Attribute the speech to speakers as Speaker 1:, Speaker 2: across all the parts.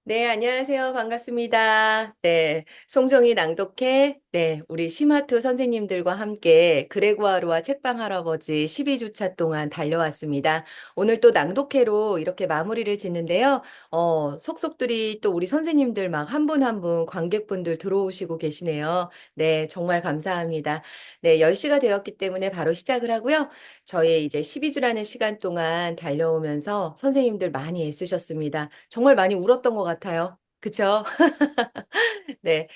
Speaker 1: 네, 안녕하세요. 반갑습니다. 네, 송정이 낭독회, 네, 우리 심화투 선생님들과 함께 그레고아르와 책방 할아버지 12주차 동안 달려왔습니다. 오늘 또 낭독회로 이렇게 마무리를 짓는데요. 속속들이 또 우리 선생님들 막 한 분 한 분 관객분들 들어오시고 계시네요. 네, 정말 감사합니다. 네, 10시가 되었기 때문에 바로 시작을 하고요. 저희 이제 12주라는 시간 동안 달려오면서 선생님들 많이 애쓰셨습니다. 정말 많이 울었던 것 같아요. 그쵸? 네,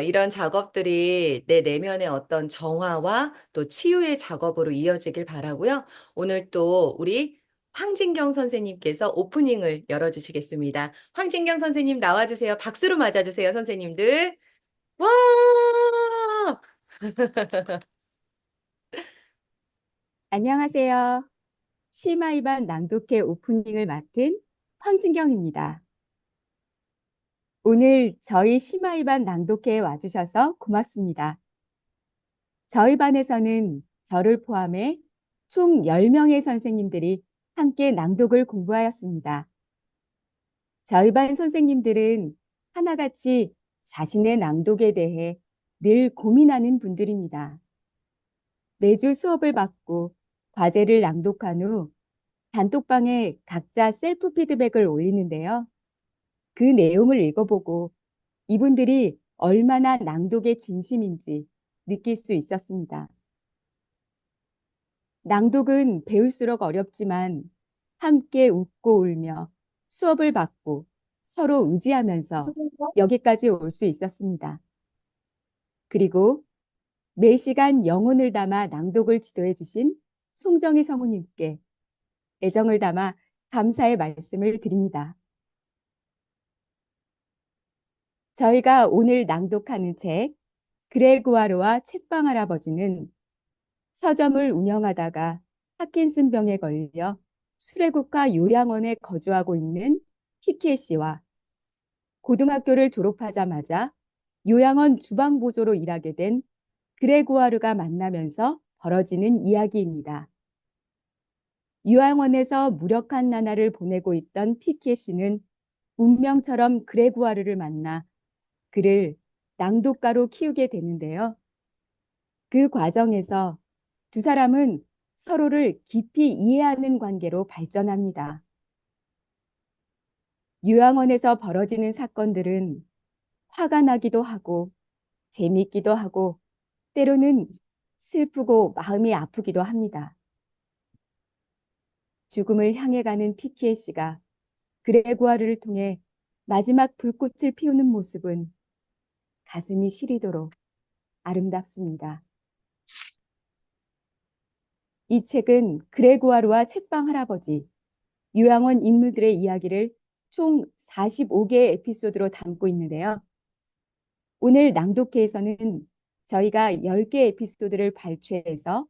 Speaker 1: 이런 작업들이 내 내면의 어떤 정화와 또 치유의 작업으로 이어지길 바라고요. 오늘 또 우리 황진경 선생님께서 오프닝을 열어주시겠습니다. 황진경 선생님 나와주세요. 박수로 맞아주세요, 선생님들. 와!
Speaker 2: 안녕하세요. 심화이반 낭독회 오프닝을 맡은 황진경입니다. 오늘 저희 심화이반 낭독회에 와주셔서 고맙습니다. 저희 반에서는 저를 포함해 총 10명의 선생님들이 함께 낭독을 공부하였습니다. 저희 반 선생님들은 하나같이 자신의 낭독에 대해 늘 고민하는 분들입니다. 매주 수업을 받고 과제를 낭독한 후 단톡방에 각자 셀프 피드백을 올리는데요. 그 내용을 읽어보고 이분들이 얼마나 낭독에 진심인지 느낄 수 있었습니다. 낭독은 배울수록 어렵지만 함께 웃고 울며 수업을 받고 서로 의지하면서 여기까지 올 수 있었습니다. 그리고 매 시간 영혼을 담아 낭독을 지도해 주신 송정희 성우님께 애정을 담아 감사의 말씀을 드립니다. 저희가 오늘 낭독하는 책 그레고아르와 책방 할아버지는 서점을 운영하다가 파킨슨 병에 걸려 수레국화 요양원에 거주하고 있는 피케 씨와 고등학교를 졸업하자마자 요양원 주방보조로 일하게 된 그레고아르가 만나면서 벌어지는 이야기입니다. 요양원에서 무력한 나날을 보내고 있던 피케 씨는 운명처럼 그레고아르를 만나 그를 낭독가로 키우게 되는데요. 그 과정에서 두 사람은 서로를 깊이 이해하는 관계로 발전합니다. 요양원에서 벌어지는 사건들은 화가 나기도 하고 재밌기도 하고 때로는 슬프고 마음이 아프기도 합니다. 죽음을 향해 가는 피키에 씨가 그레고아르를 통해 마지막 불꽃을 피우는 모습은 가슴이 시리도록 아름답습니다. 이 책은 그레고아르와 책방 할아버지, 요양원 인물들의 이야기를 총 45개의 에피소드로 담고 있는데요. 오늘 낭독회에서는 저희가 10개 에피소드를 발췌해서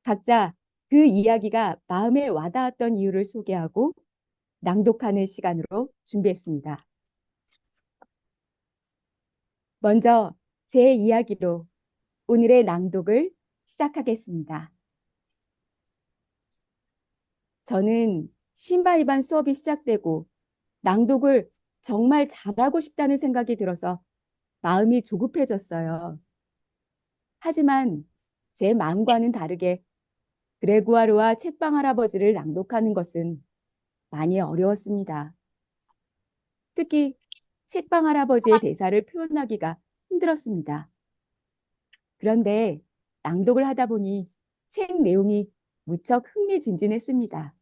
Speaker 2: 각자 그 이야기가 마음에 와닿았던 이유를 소개하고 낭독하는 시간으로 준비했습니다. 먼저 제 이야기로 오늘의 낭독을 시작하겠습니다. 저는 신바이반 수업이 시작되고 낭독을 정말 잘하고 싶다는 생각이 들어서 마음이 조급해졌어요. 하지만 제 마음과는 다르게 그레고아르와 책방 할아버지를 낭독하는 것은 많이 어려웠습니다. 특히 책방 할아버지의 대사를 표현하기가 힘들었습니다. 그런데 낭독을 하다 보니 책 내용이 무척 흥미진진했습니다.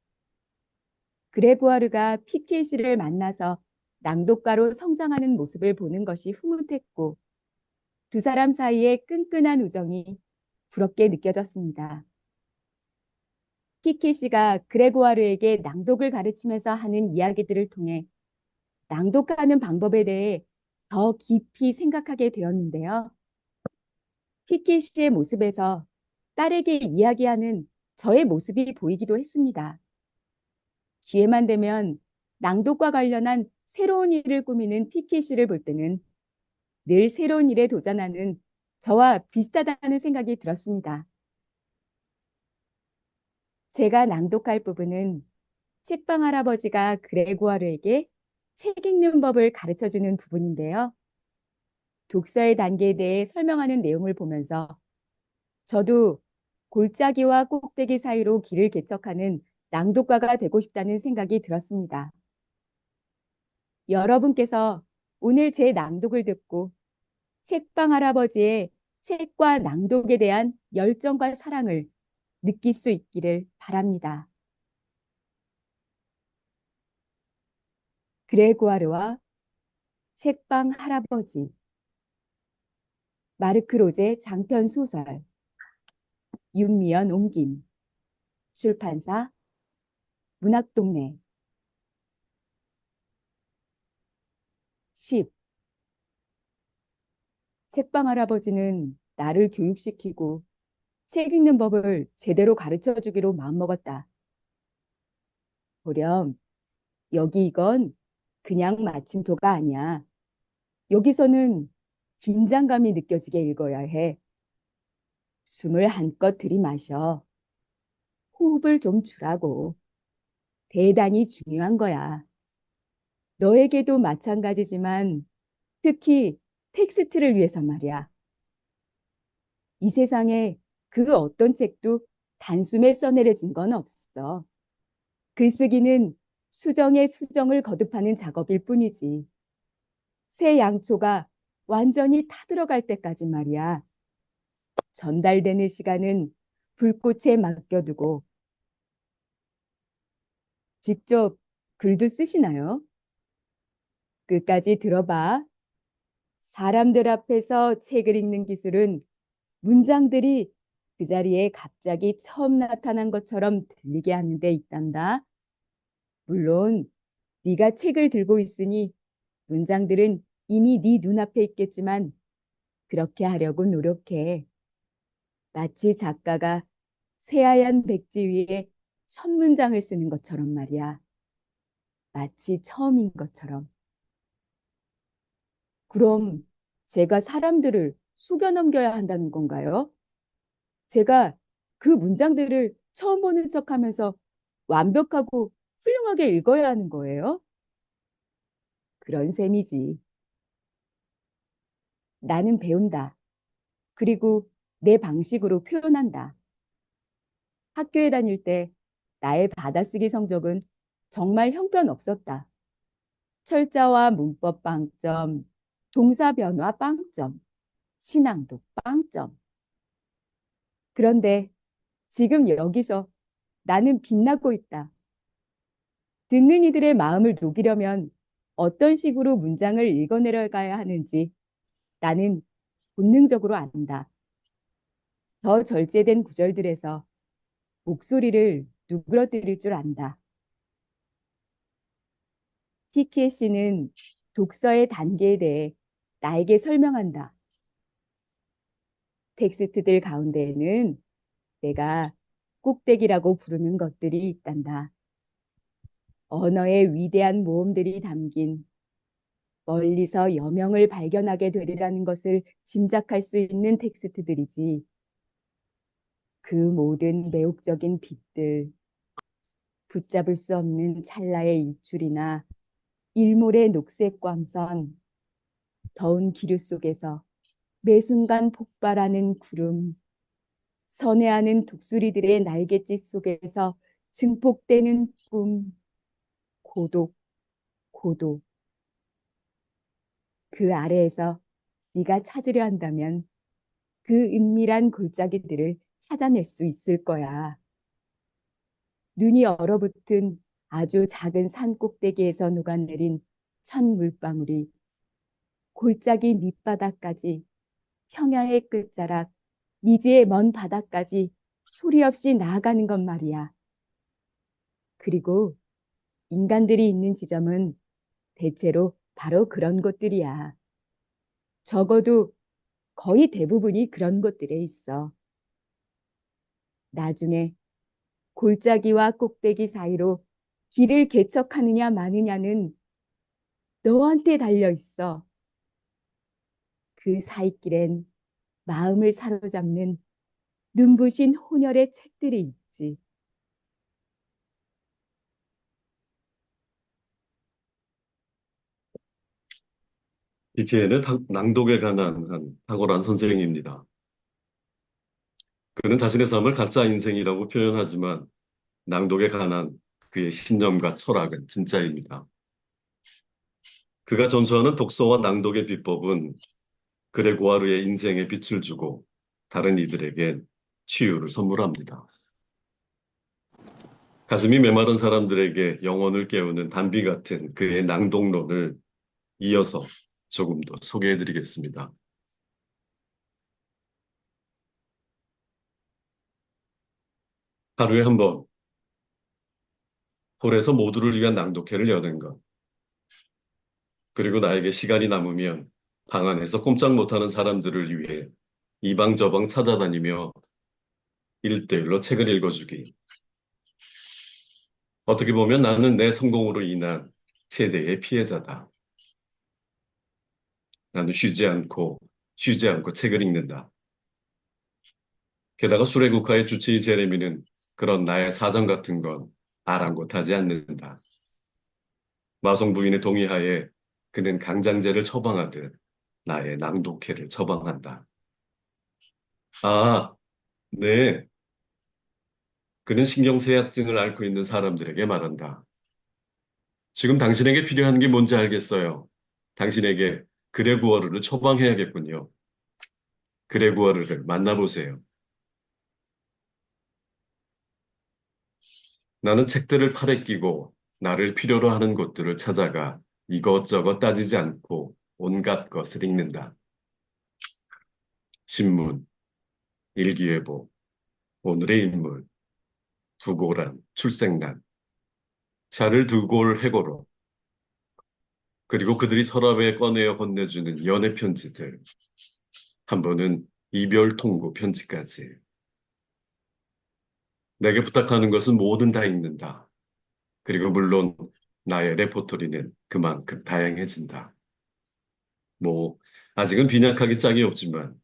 Speaker 2: 그레고아르가 피케시를 만나서 낭독가로 성장하는 모습을 보는 것이 흐뭇했고 두 사람 사이의 끈끈한 우정이 부럽게 느껴졌습니다. 피케시가 그레고아르에게 낭독을 가르치면서 하는 이야기들을 통해 낭독하는 방법에 대해 더 깊이 생각하게 되었는데요. 피케시의 모습에서 딸에게 이야기하는 저의 모습이 보이기도 했습니다. 기회만 되면 낭독과 관련한 새로운 일을 꾸미는 피케시를 볼 때는 늘 새로운 일에 도전하는 저와 비슷하다는 생각이 들었습니다. 제가 낭독할 부분은 책방 할아버지가 그레고아르에게 책 읽는 법을 가르쳐 주는 부분인데요. 독서의 단계에 대해 설명하는 내용을 보면서 저도 골짜기와 꼭대기 사이로 길을 개척하는 낭독가가 되고 싶다는 생각이 들었습니다. 여러분께서 오늘 제 낭독을 듣고 책방 할아버지의 책과 낭독에 대한 열정과 사랑을 느낄 수 있기를 바랍니다. 그레고아르와 책방 할아버지, 마르크 로제 장편 소설, 윤미연 옮김, 출판사 문학동네. 10. 책방 할아버지는 나를 교육시키고 책 읽는 법을 제대로 가르쳐 주기로 마음먹었다. 보렴, 여기 이건 그냥 마침표가 아니야. 여기서는 긴장감이 느껴지게 읽어야 해. 숨을 한껏 들이마셔. 호흡을 좀 주라고. 대단히 중요한 거야. 너에게도 마찬가지지만 특히 텍스트를 위해서 말이야. 이 세상에 그 어떤 책도 단숨에 써내려진 건 없어. 글쓰기는 수정에 수정을 거듭하는 작업일 뿐이지. 새 양초가 완전히 타들어갈 때까지 말이야. 전달되는 시간은 불꽃에 맡겨두고 직접 글도 쓰시나요? 끝까지 들어봐. 사람들 앞에서 책을 읽는 기술은 문장들이 그 자리에 갑자기 처음 나타난 것처럼 들리게 하는 데 있단다. 물론 네가 책을 들고 있으니 문장들은 이미 네 눈앞에 있겠지만 그렇게 하려고 노력해. 마치 작가가 새하얀 백지 위에 첫 문장을 쓰는 것처럼 말이야. 마치 처음인 것처럼. 그럼 제가 사람들을 속여 넘겨야 한다는 건가요? 제가 그 문장들을 처음 보는 척하면서 완벽하고 훌륭하게 읽어야 하는 거예요? 그런 셈이지. 나는 배운다. 그리고 내 방식으로 표현한다. 학교에 다닐 때 나의 받아쓰기 성적은 정말 형편없었다. 철자와 문법 빵점, 동사 변화 빵점, 신앙도 빵점. 그런데 지금 여기서 나는 빛나고 있다. 듣는 이들의 마음을 녹이려면 어떤 식으로 문장을 읽어내려가야 하는지 나는 본능적으로 안다. 더 절제된 구절들에서 목소리를 누그러뜨릴 줄 안다. TKC는 독서의 단계에 대해 나에게 설명한다. 텍스트들 가운데에는 내가 꼭대기라고 부르는 것들이 있단다. 언어의 위대한 모험들이 담긴 멀리서 여명을 발견하게 되리라는 것을 짐작할 수 있는 텍스트들이지. 그 모든 매혹적인 빛들, 붙잡을 수 없는 찰나의 일출이나 일몰의 녹색 광선, 더운 기류 속에서 매 순간 폭발하는 구름, 선회하는 독수리들의 날갯짓 속에서 증폭되는 꿈, 고독, 고독. 그 아래에서 네가 찾으려 한다면 그 은밀한 골짜기들을 찾아낼 수 있을 거야. 눈이 얼어붙은 아주 작은 산 꼭대기에서 녹아내린 첫 물방울이 골짜기 밑바닥까지 평야의 끝자락, 미지의 먼 바다까지 소리 없이 나아가는 것 말이야. 그리고 인간들이 있는 지점은 대체로 바로 그런 곳들이야. 적어도 거의 대부분이 그런 곳들에 있어. 나중에 골짜기와 꼭대기 사이로 길을 개척하느냐 마느냐는 너한테 달려 있어. 그 사이길엔 마음을 사로잡는 눈부신 혼혈의 책들이 있지.
Speaker 3: BK는 낭독에 관한 탁월한 선생입니다. 그는 자신의 삶을 가짜 인생이라고 표현하지만 낭독에 관한 그의 신념과 철학은 진짜입니다. 그가 전수하는 독서와 낭독의 비법은 그레고아르의 인생에 빛을 주고 다른 이들에겐 치유를 선물합니다. 가슴이 메마른 사람들에게 영혼을 깨우는 단비 같은 그의 낭독론을 이어서 조금 더 소개해드리겠습니다. 하루에 한 번, 홀에서 모두를 위한 낭독회를 여는 것. 그리고 나에게 시간이 남으면 방 안에서 꼼짝 못하는 사람들을 위해 이방저방 찾아다니며 일대일로 책을 읽어주기. 어떻게 보면 나는 내 성공으로 인한 최대의 피해자다. 나는 쉬지 않고 책을 읽는다. 게다가 수레국화의 주치의 제레미는 그런 나의 사정 같은 건 아랑곳하지 않는다. 마성 부인의 동의하에 그는 강장제를 처방하듯 나의 낭독회를 처방한다. 아, 네. 그는 신경쇠약증을 앓고 있는 사람들에게 말한다. 지금 당신에게 필요한 게 뭔지 알겠어요. 당신에게 그레구어르를 처방해야겠군요. 그레구어르를 만나보세요. 나는 책들을 팔에 끼고 나를 필요로 하는 곳들을 찾아가 이것저것 따지지 않고 온갖 것을 읽는다. 신문, 일기예보, 오늘의 인물, 부고란, 출생란, 샤를 드골 해고로, 그리고 그들이 서랍에 꺼내어 건네주는 연애 편지들, 한 번은 이별 통보 편지까지. 내게 부탁하는 것은 뭐든 다 읽는다. 그리고 물론 나의 레포토리는 그만큼 다양해진다. 뭐, 아직은 빈약하기 짝이 없지만,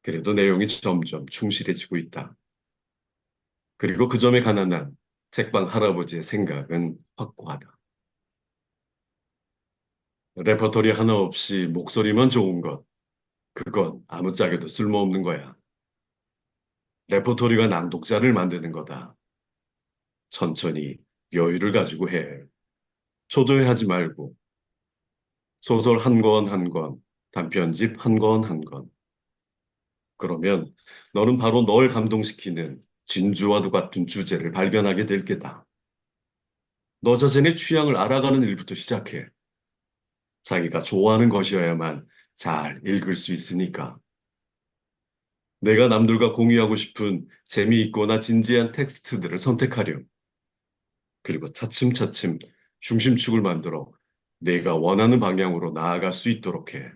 Speaker 3: 그래도 내용이 점점 충실해지고 있다. 그리고 그 점에 가난한 책방 할아버지의 생각은 확고하다. 레퍼토리 하나 없이 목소리만 좋은 것, 그건 아무짝에도 쓸모없는 거야. 레퍼토리가 낭독자를 만드는 거다. 천천히 여유를 가지고 해. 초조해하지 말고 소설 한 권 한 권, 단편집 한 권 한 권. 그러면 너는 바로 널 감동시키는 진주와도 같은 주제를 발견하게 될 게다. 너 자신의 취향을 알아가는 일부터 시작해. 자기가 좋아하는 것이어야만 잘 읽을 수 있으니까. 내가 남들과 공유하고 싶은 재미있거나 진지한 텍스트들을 선택하렴. 그리고 차츰차츰 중심축을 만들어 내가 원하는 방향으로 나아갈 수 있도록 해.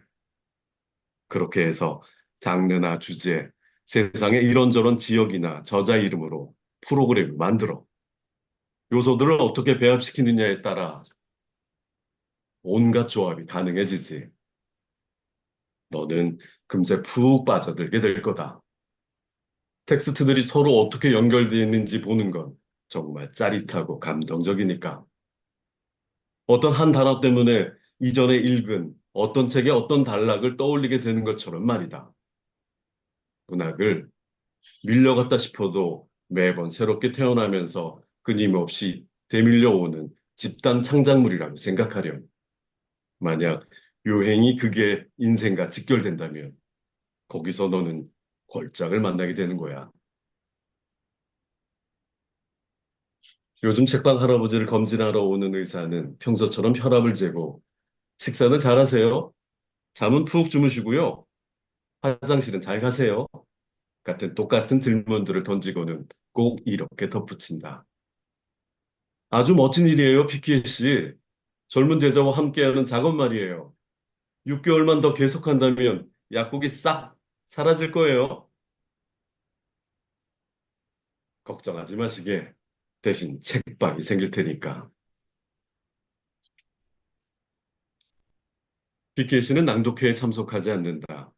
Speaker 3: 그렇게 해서 장르나 주제, 세상의 이런저런 지역이나 저자 이름으로 프로그램을 만들어. 요소들을 어떻게 배합시키느냐에 따라 온갖 조합이 가능해지지. 너는 금세 푹 빠져들게 될 거다. 텍스트들이 서로 어떻게 연결되어 있는지 보는 건 정말 짜릿하고 감동적이니까. 어떤 한 단어 때문에 이전에 읽은 어떤 책의 어떤 단락을 떠올리게 되는 것처럼 말이다. 문학을 밀려갔다 싶어도 매번 새롭게 태어나면서 끊임없이 되밀려오는 집단 창작물이라고 생각하렴. 만약 요행이 그게 인생과 직결된다면 거기서 너는 걸작을 만나게 되는 거야. 요즘 책방 할아버지를 검진하러 오는 의사는 평소처럼 혈압을 재고 식사는 잘하세요? 잠은 푹 주무시고요. 화장실은 잘 가세요. 같은 똑같은 질문들을 던지고는 꼭 이렇게 덧붙인다. 아주 멋진 일이에요, 피키에 씨. 젊은 제자와 함께하는 작업 말이에요. 6개월만 더 계속한다면 약국이 싹 사라질 거예요. 걱정하지 마시게. 대신 책방이 생길 테니까. 피키에 씨는 낭독회에 참석하지 않는다.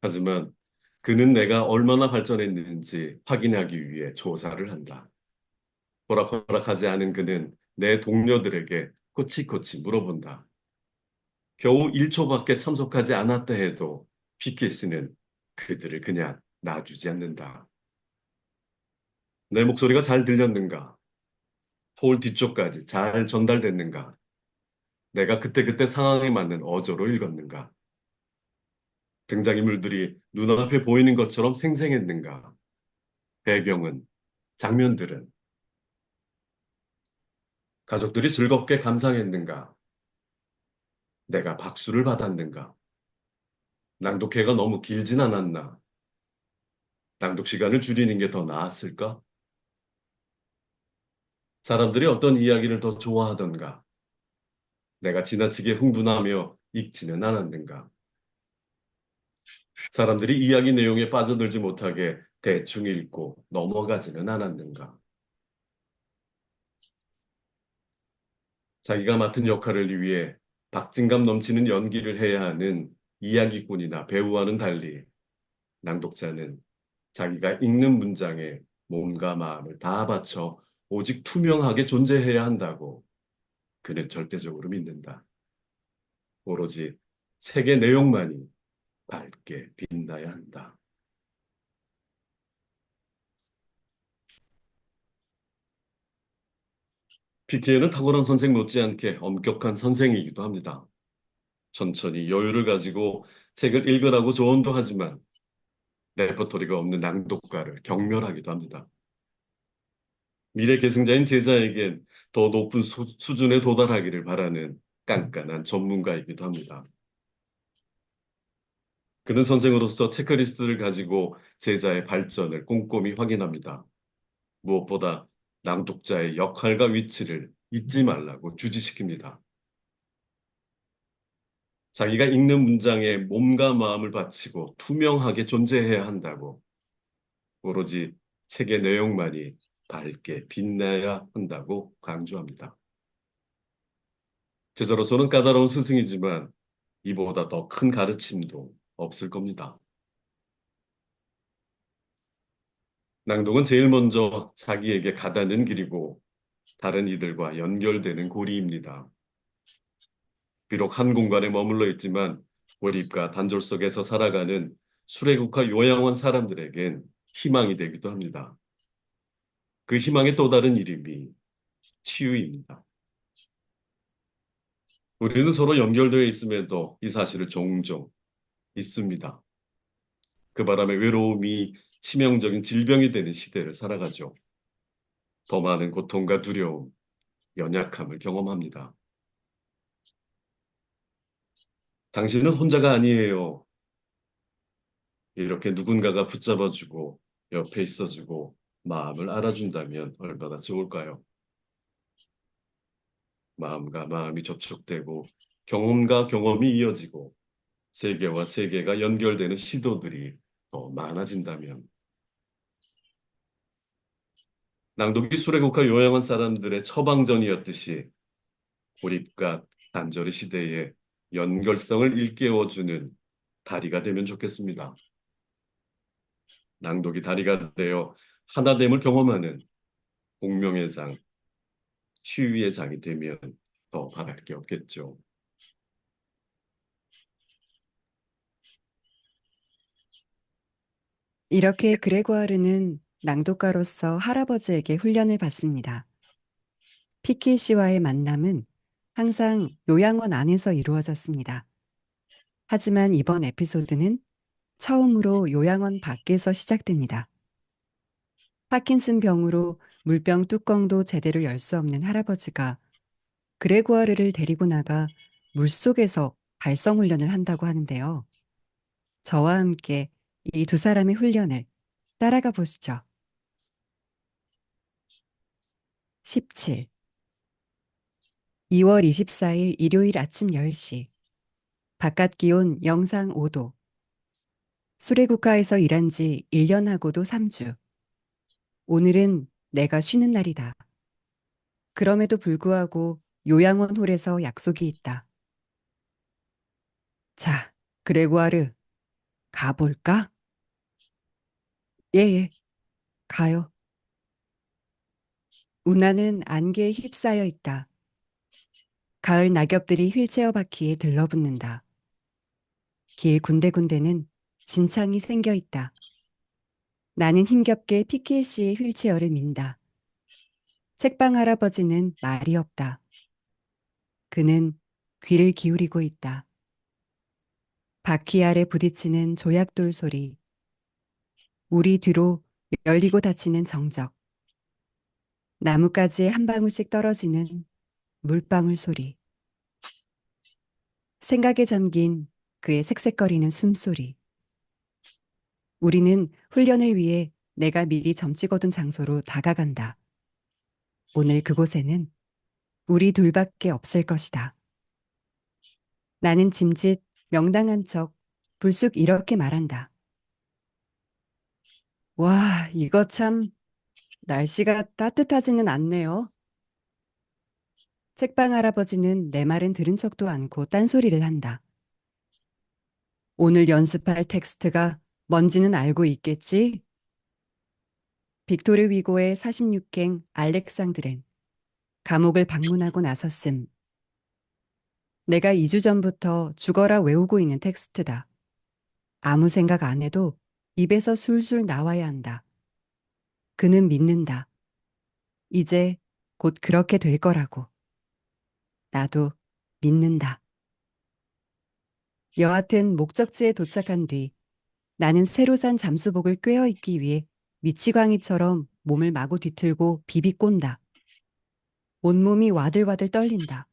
Speaker 3: 하지만 그는 내가 얼마나 발전했는지 확인하기 위해 조사를 한다. 호락호락하지 않은 그는 내 동료들에게 코치코치 물어본다. 겨우 1초밖에 참석하지 않았다 해도 피켓씨는 그들을 그냥 놔주지 않는다. 내 목소리가 잘 들렸는가? 홀 뒤쪽까지 잘 전달됐는가? 내가 그때그때 상황에 맞는 어조로 읽었는가? 등장인물들이 눈앞에 보이는 것처럼 생생했는가? 배경은, 장면들은, 가족들이 즐겁게 감상했는가? 내가 박수를 받았는가? 낭독회가 너무 길진 않았나? 낭독 시간을 줄이는 게 더 나았을까? 사람들이 어떤 이야기를 더 좋아하던가? 내가 지나치게 흥분하며 읽지는 않았는가? 사람들이 이야기 내용에 빠져들지 못하게 대충 읽고 넘어가지는 않았는가? 자기가 맡은 역할을 위해 박진감 넘치는 연기를 해야 하는 이야기꾼이나 배우와는 달리 낭독자는 자기가 읽는 문장에 몸과 마음을 다 바쳐 오직 투명하게 존재해야 한다고 그는 절대적으로 믿는다. 오로지 책의 내용만이 밝게 빛나야 한다. PK는 탁월한 선생 못지않게 엄격한 선생이기도 합니다. 천천히 여유를 가지고 책을 읽으라고 조언도 하지만 레퍼토리가 없는 낭독가를 경멸하기도 합니다. 미래 계승자인 제자에겐 더 높은 수준에 도달하기를 바라는 깐깐한 전문가이기도 합니다. 그는 선생으로서 체크리스트를 가지고 제자의 발전을 꼼꼼히 확인합니다. 무엇보다 낭독자의 역할과 위치를 잊지 말라고 주지시킵니다. 자기가 읽는 문장에 몸과 마음을 바치고 투명하게 존재해야 한다고 오로지 책의 내용만이 밝게 빛나야 한다고 강조합니다. 제자로서는 까다로운 스승이지만 이보다 더 큰 가르침도 없을 겁니다. 낭독은 제일 먼저 자기에게 가닿는 길이고 다른 이들과 연결되는 고리입니다. 비록 한 공간에 머물러 있지만 고립과 단절 속에서 살아가는 수레국화 요양원 사람들에겐 희망이 되기도 합니다. 그 희망의 또 다른 이름이 치유입니다. 우리는 서로 연결되어 있음에도 이 사실을 종종 잊습니다. 그 바람에 외로움이 치명적인 질병이 되는 시대를 살아가죠. 더 많은 고통과 두려움, 연약함을 경험합니다. 당신은 혼자가 아니에요. 이렇게 누군가가 붙잡아주고 옆에 있어주고 마음을 알아준다면 얼마나 좋을까요? 마음과 마음이 접촉되고 경험과 경험이 이어지고 세계와 세계가 연결되는 시도들이 더 많아진다면 낭독이 수레국화 요양원 사람들의 처방전이었듯이 고립과 단절의 시대에 연결성을 일깨워주는 다리가 되면 좋겠습니다. 낭독이 다리가 되어 하나됨을 경험하는 공명의 장, 치유의 장이 되면 더 바랄 게 없겠죠.
Speaker 4: 이렇게 그레고아르는 낭독가로서 할아버지에게 훈련을 받습니다. 피키 씨와의 만남은 항상 요양원 안에서 이루어졌습니다. 하지만 이번 에피소드는 처음으로 요양원 밖에서 시작됩니다. 파킨슨 병으로 물병 뚜껑도 제대로 열 수 없는 할아버지가 그레고아르를 데리고 나가 물속에서 발성 훈련을 한다고 하는데요. 저와 함께 이 두 사람의 훈련을 따라가 보시죠. 17. 2월 24일 일요일 아침 10시. 바깥 기온 영상 5도. 수레국가에서 일한 지 1년하고도 3주. 오늘은 내가 쉬는 날이다. 그럼에도 불구하고 요양원 홀에서 약속이 있다. 자, 그레고아르, 가볼까? 예, 가요. 운하는 안개에 휩싸여 있다. 가을 낙엽들이 휠체어 바퀴에 들러붙는다. 길 군데군데는 진창이 생겨 있다. 나는 힘겹게 피키에 씨의 휠체어를 민다. 책방 할아버지는 말이 없다. 그는 귀를 기울이고 있다. 바퀴 아래 부딪히는 조약돌 소리, 우리 뒤로 열리고 닫히는 정적, 나뭇가지에 한 방울씩 떨어지는 물방울 소리, 생각에 잠긴 그의 색색거리는 숨소리. 우리는 훈련을 위해 내가 미리 점찍어둔 장소로 다가간다. 오늘 그곳에는 우리 둘밖에 없을 것이다. 나는 짐짓 명당한 척 불쑥 이렇게 말한다. 와, 이거 참 날씨가 따뜻하지는 않네요. 책방 할아버지는 내 말은 들은 척도 않고 딴소리를 한다. 오늘 연습할 텍스트가 뭔지는 알고 있겠지? 빅토르 위고의 46행 알렉상드렌. 감옥을 방문하고 나섰음. 내가 2주 전부터 죽어라 외우고 있는 텍스트다. 아무 생각 안 해도 입에서 술술 나와야 한다. 그는 믿는다. 이제 곧 그렇게 될 거라고. 나도 믿는다. 여하튼 목적지에 도착한 뒤 나는 새로 산 잠수복을 꿰어 입기 위해 미치광이처럼 몸을 마구 뒤틀고 비비꼰다. 온몸이 와들와들 떨린다.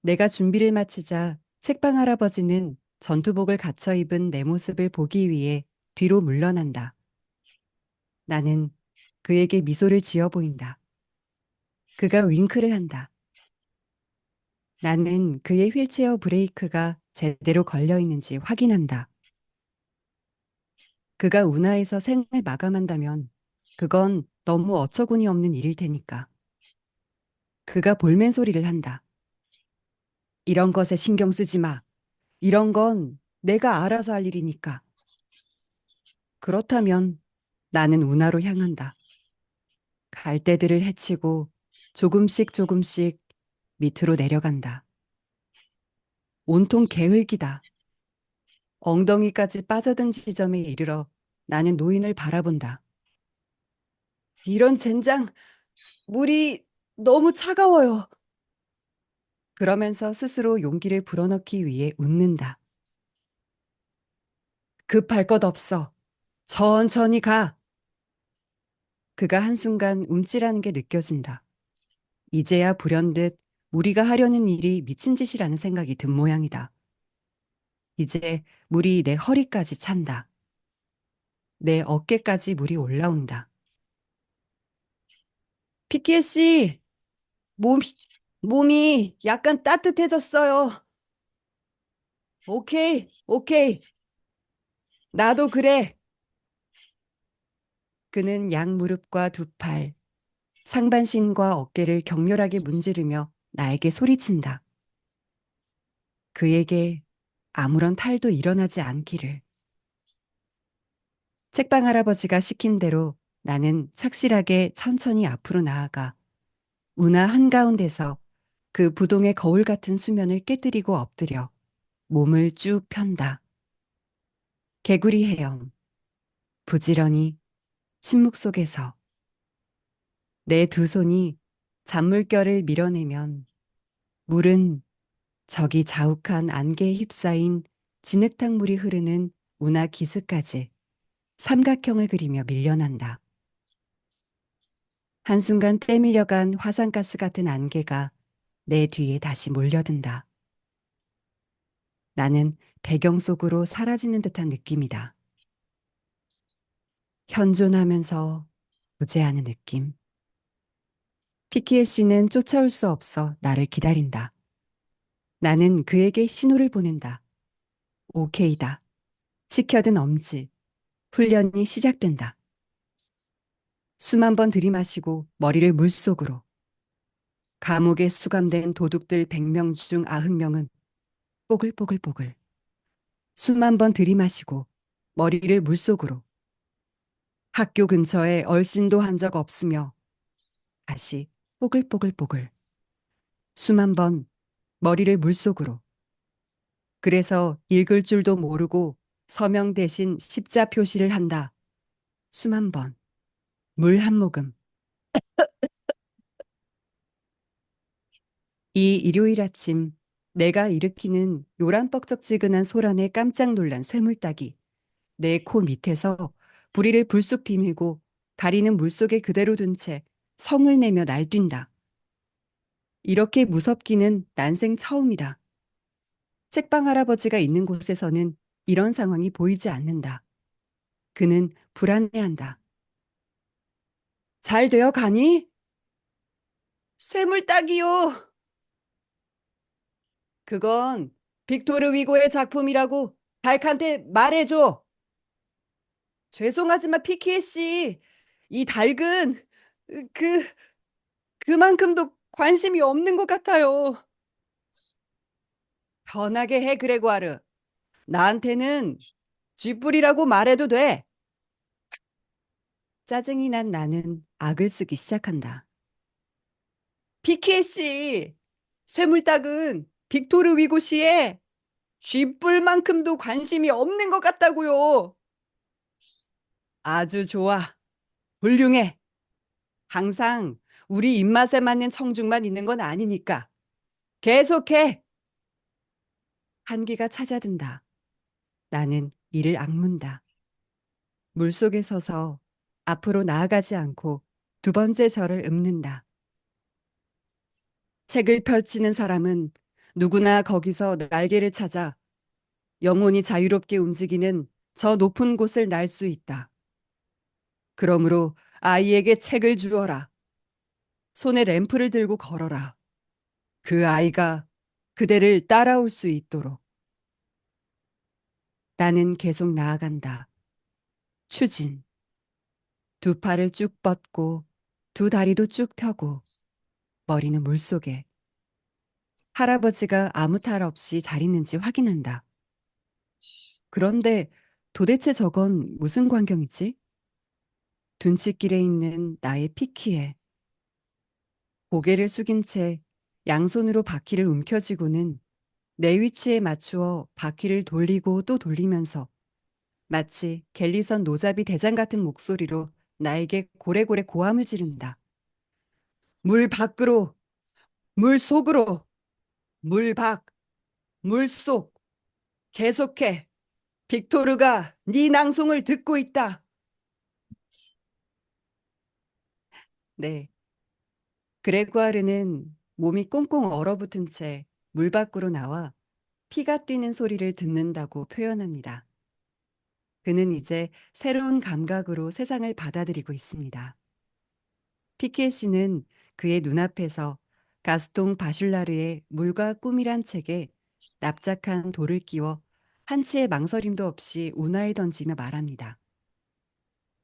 Speaker 4: 내가 준비를 마치자 책방 할아버지는 전투복을 갖춰 입은 내 모습을 보기 위해 뒤로 물러난다. 나는 그에게 미소를 지어 보인다. 그가 윙크를 한다. 나는 그의 휠체어 브레이크가 제대로 걸려 있는지 확인한다. 그가 운하에서 생을 마감한다면 그건 너무 어처구니 없는 일일 테니까. 그가 볼멘 소리를 한다. 이런 것에 신경 쓰지 마. 이런 건 내가 알아서 할 일이니까. 그렇다면 나는 운하로 향한다. 갈대들을 헤치고 조금씩 조금씩 밑으로 내려간다. 온통 개흙이다. 엉덩이까지 빠져든 지점에 이르러 나는 노인을 바라본다. 이런 젠장, 물이 너무 차가워요. 그러면서 스스로 용기를 불어넣기 위해 웃는다. 급할 것 없어. 천천히 가. 그가 한순간 움찔하는 게 느껴진다. 이제야 불현듯 우리가 하려는 일이 미친 짓이라는 생각이 든 모양이다. 이제 물이 내 허리까지 찬다. 내 어깨까지 물이 올라온다. 피키에 씨, 몸이, 몸이 약간 따뜻해졌어요. 오케이, 오케이. 나도 그래. 그는 양무릎과 두 팔, 상반신과 어깨를 격렬하게 문지르며 나에게 소리친다. 그에게 아무런 탈도 일어나지 않기를. 책방 할아버지가 시킨 대로 나는 착실하게 천천히 앞으로 나아가 운하 한가운데서 그 부동의 거울 같은 수면을 깨뜨리고 엎드려 몸을 쭉 편다. 개구리 헤엄, 부지런히 침묵 속에서 내 두 손이 잔물결을 밀어내면 물은 저기 자욱한 안개에 휩싸인 진흙탕 물이 흐르는 운하 기슭까지 삼각형을 그리며 밀려난다. 한순간 때밀려간 화산가스 같은 안개가 내 뒤에 다시 몰려든다. 나는 배경 속으로 사라지는 듯한 느낌이다. 현존하면서 무제하는 느낌. 피키에 씨는 쫓아올 수 없어 나를 기다린다. 나는 그에게 신호를 보낸다. 오케이다. 치켜든 엄지. 훈련이 시작된다. 숨 한 번 들이마시고 머리를 물속으로. 감옥에 수감된 도둑들 100명 중 90명은 뽀글뽀글뽀글. 숨 한 번 들이마시고 머리를 물속으로. 학교 근처에 얼씬도 한 적 없으며 다시 뽀글뽀글뽀글. 수만 번 머리를 물속으로. 그래서 읽을 줄도 모르고 서명 대신 십자 표시를 한다. 수만 번. 물 한 모금. 이 일요일 아침 내가 일으키는 요란뻑적지근한 소란에 깜짝 놀란 쇠물딱이 내 코 밑에서 부리를 불쑥 디밀고 다리는 물속에 그대로 둔 채 성을 내며 날뛴다. 이렇게 무섭기는 난생 처음이다. 책방 할아버지가 있는 곳에서는 이런 상황이 보이지 않는다. 그는 불안해한다. 잘 되어 가니? 쇠물딱이요. 그건 빅토르 위고의 작품이라고 달칸테 말해줘. 죄송하지만 피키에 씨, 이 닭은 그 그만큼도 관심이 없는 것 같아요. 편하게 해, 그레고아르. 나한테는 쥐뿔이라고 말해도 돼. 짜증이 난 나는 악을 쓰기 시작한다. 피키에 씨, 쇠물닭은 빅토르 위고 씨의 쥐뿔만큼도 관심이 없는 것 같다고요. 아주 좋아. 훌륭해. 항상 우리 입맛에 맞는 청중만 있는 건 아니니까. 계속해. 한기가 찾아든다. 나는 이를 악문다. 물속에 서서 앞으로 나아가지 않고 두 번째 절을 읊는다. 책을 펼치는 사람은 누구나 거기서 날개를 찾아 영혼이 자유롭게 움직이는 저 높은 곳을 날 수 있다. 그러므로 아이에게 책을 주어라. 손에 램프를 들고 걸어라. 그 아이가 그대를 따라올 수 있도록. 나는 계속 나아간다. 추진. 두 팔을 쭉 뻗고 두 다리도 쭉 펴고 머리는 물속에. 할아버지가 아무 탈 없이 잘 있는지 확인한다. 그런데 도대체 저건 무슨 광경이지? 둔치길에 있는 나의 피키에 고개를 숙인 채 양손으로 바퀴를 움켜쥐고는 내 위치에 맞추어 바퀴를 돌리고 또 돌리면서 마치 갤리선 노자비 대장 같은 목소리로 나에게 고래고래 고함을 지른다. 물 밖으로, 물 속으로, 물 밖, 물 속. 계속해. 빅토르가 네 낭송을 듣고 있다. 네. 그레고아르는 몸이 꽁꽁 얼어붙은 채 물 밖으로 나와 피가 뛰는 소리를 듣는다고 표현합니다. 그는 이제 새로운 감각으로 세상을 받아들이고 있습니다. 피케 씨는 그의 눈앞에서 가스통 바슐라르의 물과 꿈이란 책에 납작한 돌을 끼워 한치의 망설임도 없이 운하에 던지며 말합니다.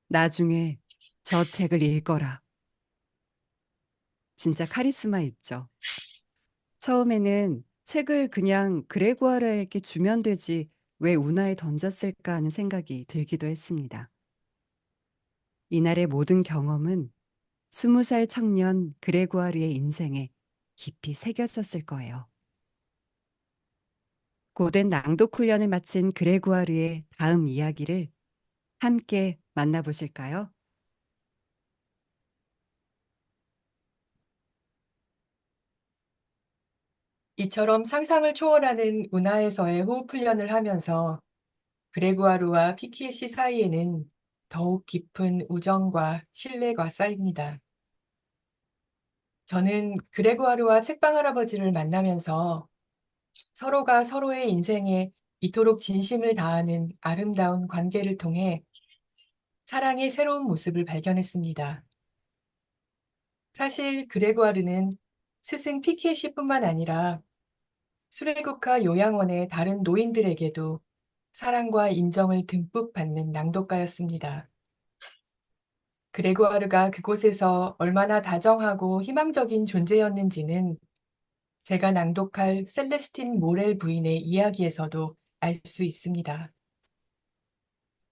Speaker 4: 나중에 저 책을 읽거라. 진짜 카리스마 있죠. 처음에는 책을 그냥 그레고아르에게 주면 되지 왜 운하에 던졌을까 하는 생각이 들기도 했습니다. 이날의 모든 경험은 20살 청년 그레고아르의 인생에 깊이 새겼었을 거예요. 고된 낭독 훈련을 마친 그레고아르의 다음 이야기를 함께 만나보실까요?
Speaker 5: 이처럼 상상을 초월하는 운하에서의 호흡 훈련을 하면서 그레고아르와 피키에 씨 사이에는 더욱 깊은 우정과 신뢰가 쌓입니다. 저는 그레고아르와 책방 할아버지를 만나면서 서로가 서로의 인생에 이토록 진심을 다하는 아름다운 관계를 통해 사랑의 새로운 모습을 발견했습니다. 사실 그레고아르는 스승 피키에 씨뿐만 아니라 수레국화 요양원의 다른 노인들에게도 사랑과 인정을 듬뿍 받는 낭독가였습니다. 그레고아르가 그곳에서 얼마나 다정하고 희망적인 존재였는지는 제가 낭독할 셀레스틴 모렐 부인의 이야기에서도 알 수 있습니다.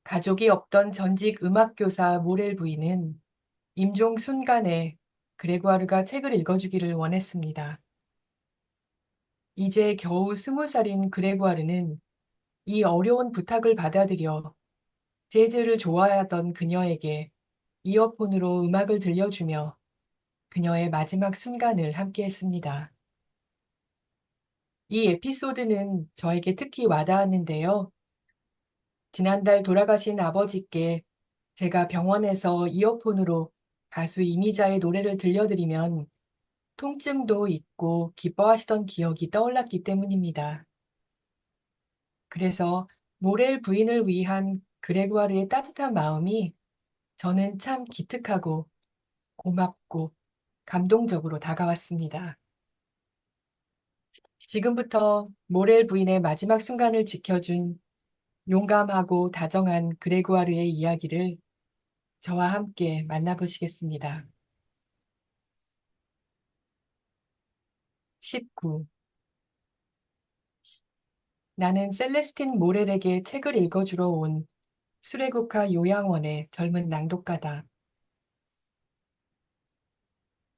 Speaker 5: 가족이 없던 전직 음악교사 모렐 부인은 임종 순간에 그레고아르가 책을 읽어주기를 원했습니다. 이제 겨우 20살인 그레고아르는 이 어려운 부탁을 받아들여 재즈를 좋아하던 그녀에게 이어폰으로 음악을 들려주며 그녀의 마지막 순간을 함께했습니다. 이 에피소드는 저에게 특히 와닿았는데요. 지난달 돌아가신 아버지께 제가 병원에서 이어폰으로 가수 이미자의 노래를 들려드리면 통증도 잊고 기뻐하시던 기억이 떠올랐기 때문입니다. 그래서 모렐 부인을 위한 그레고아르의 따뜻한 마음이 저는 참 기특하고 고맙고 감동적으로 다가왔습니다. 지금부터 모렐 부인의 마지막 순간을 지켜준 용감하고 다정한 그레고아르의 이야기를 저와 함께 만나보시겠습니다. 19. 나는 셀레스틴 모렐에게 책을 읽어주러 온 수레국화 요양원의 젊은 낭독가다.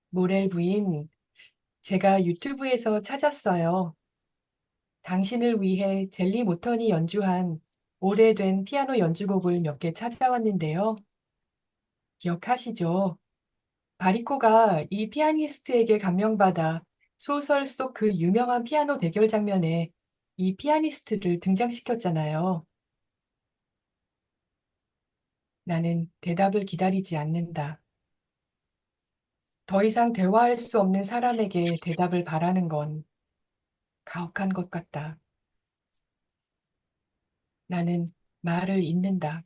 Speaker 5: 모렐 부인, 제가 유튜브에서 찾았어요. 당신을 위해 젤리 모턴이 연주한 오래된 피아노 연주곡을 몇 개 찾아왔는데요. 기억하시죠? 바리코가 이 피아니스트에게 감명받아 소설 속 그 유명한 피아노 대결 장면에 이 피아니스트를 등장시켰잖아요. 나는 대답을 기다리지 않는다. 더 이상 대화할 수 없는 사람에게 대답을 바라는 건 가혹한 것 같다. 나는 말을 잇는다.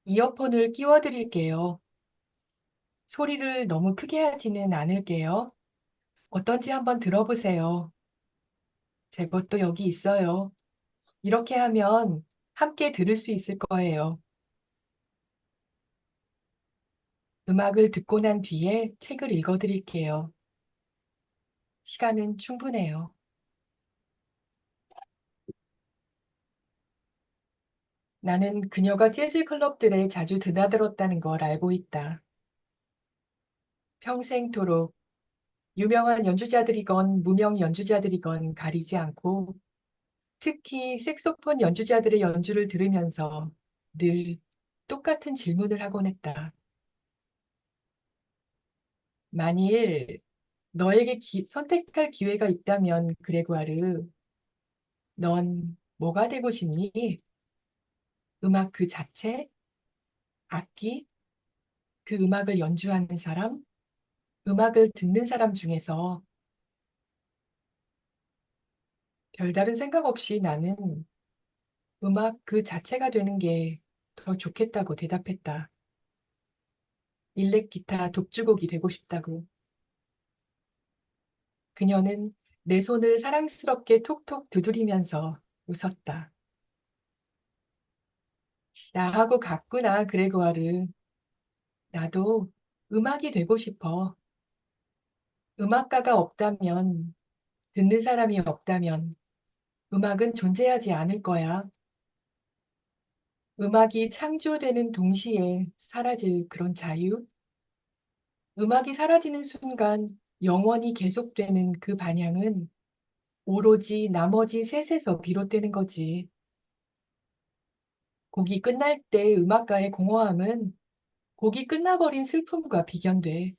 Speaker 5: 이어폰을 끼워드릴게요. 소리를 너무 크게 하지는 않을게요. 어떤지 한번 들어보세요. 제 것도 여기 있어요. 이렇게 하면 함께 들을 수 있을 거예요. 음악을 듣고 난 뒤에 책을 읽어드릴게요. 시간은 충분해요. 나는 그녀가 재즈 클럽들에 자주 드나들었다는 걸 알고 있다. 평생토록 유명한 연주자들이건 무명 연주자들이건 가리지 않고 특히 색소폰 연주자들의 연주를 들으면서 늘 똑같은 질문을 하곤 했다. 만일 너에게 선택할 기회가 있다면 그레고아르, 넌 뭐가 되고 싶니? 음악 그 자체? 악기? 그 음악을 연주하는 사람? 음악을 듣는 사람 중에서 별다른 생각 없이 나는 음악 그 자체가 되는 게 더 좋겠다고 대답했다. 일렉 기타 독주곡이 되고 싶다고. 그녀는 내 손을 사랑스럽게 톡톡 두드리면서 웃었다. 나하고 같구나, 그레고아르. 나도 음악이 되고 싶어. 음악가가 없다면, 듣는 사람이 없다면, 음악은 존재하지 않을 거야. 음악이 창조되는 동시에 사라질 그런 자유? 음악이 사라지는 순간 영원히 계속되는 그 반향은 오로지 나머지 셋에서 비롯되는 거지. 곡이 끝날 때 음악가의 공허함은 곡이 끝나버린 슬픔과 비견돼.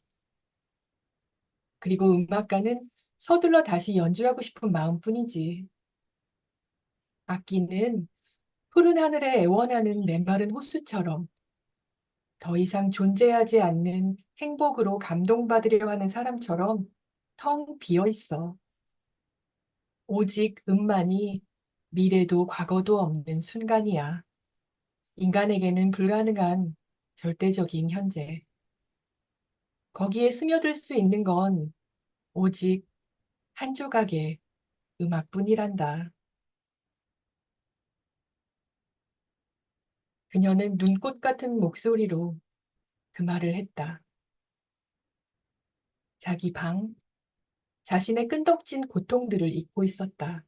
Speaker 5: 그리고 음악가는 서둘러 다시 연주하고 싶은 마음뿐이지. 악기는 푸른 하늘에 애원하는 메마른 호수처럼 더 이상 존재하지 않는 행복으로 감동받으려 하는 사람처럼 텅 비어 있어. 오직 음만이 미래도 과거도 없는 순간이야. 인간에게는 불가능한 절대적인 현재. 거기에 스며들 수 있는 건 오직 한 조각의 음악뿐이란다. 그녀는 눈꽃 같은 목소리로 그 말을 했다. 자기 방, 자신의 끈덕진 고통들을 잊고 있었다.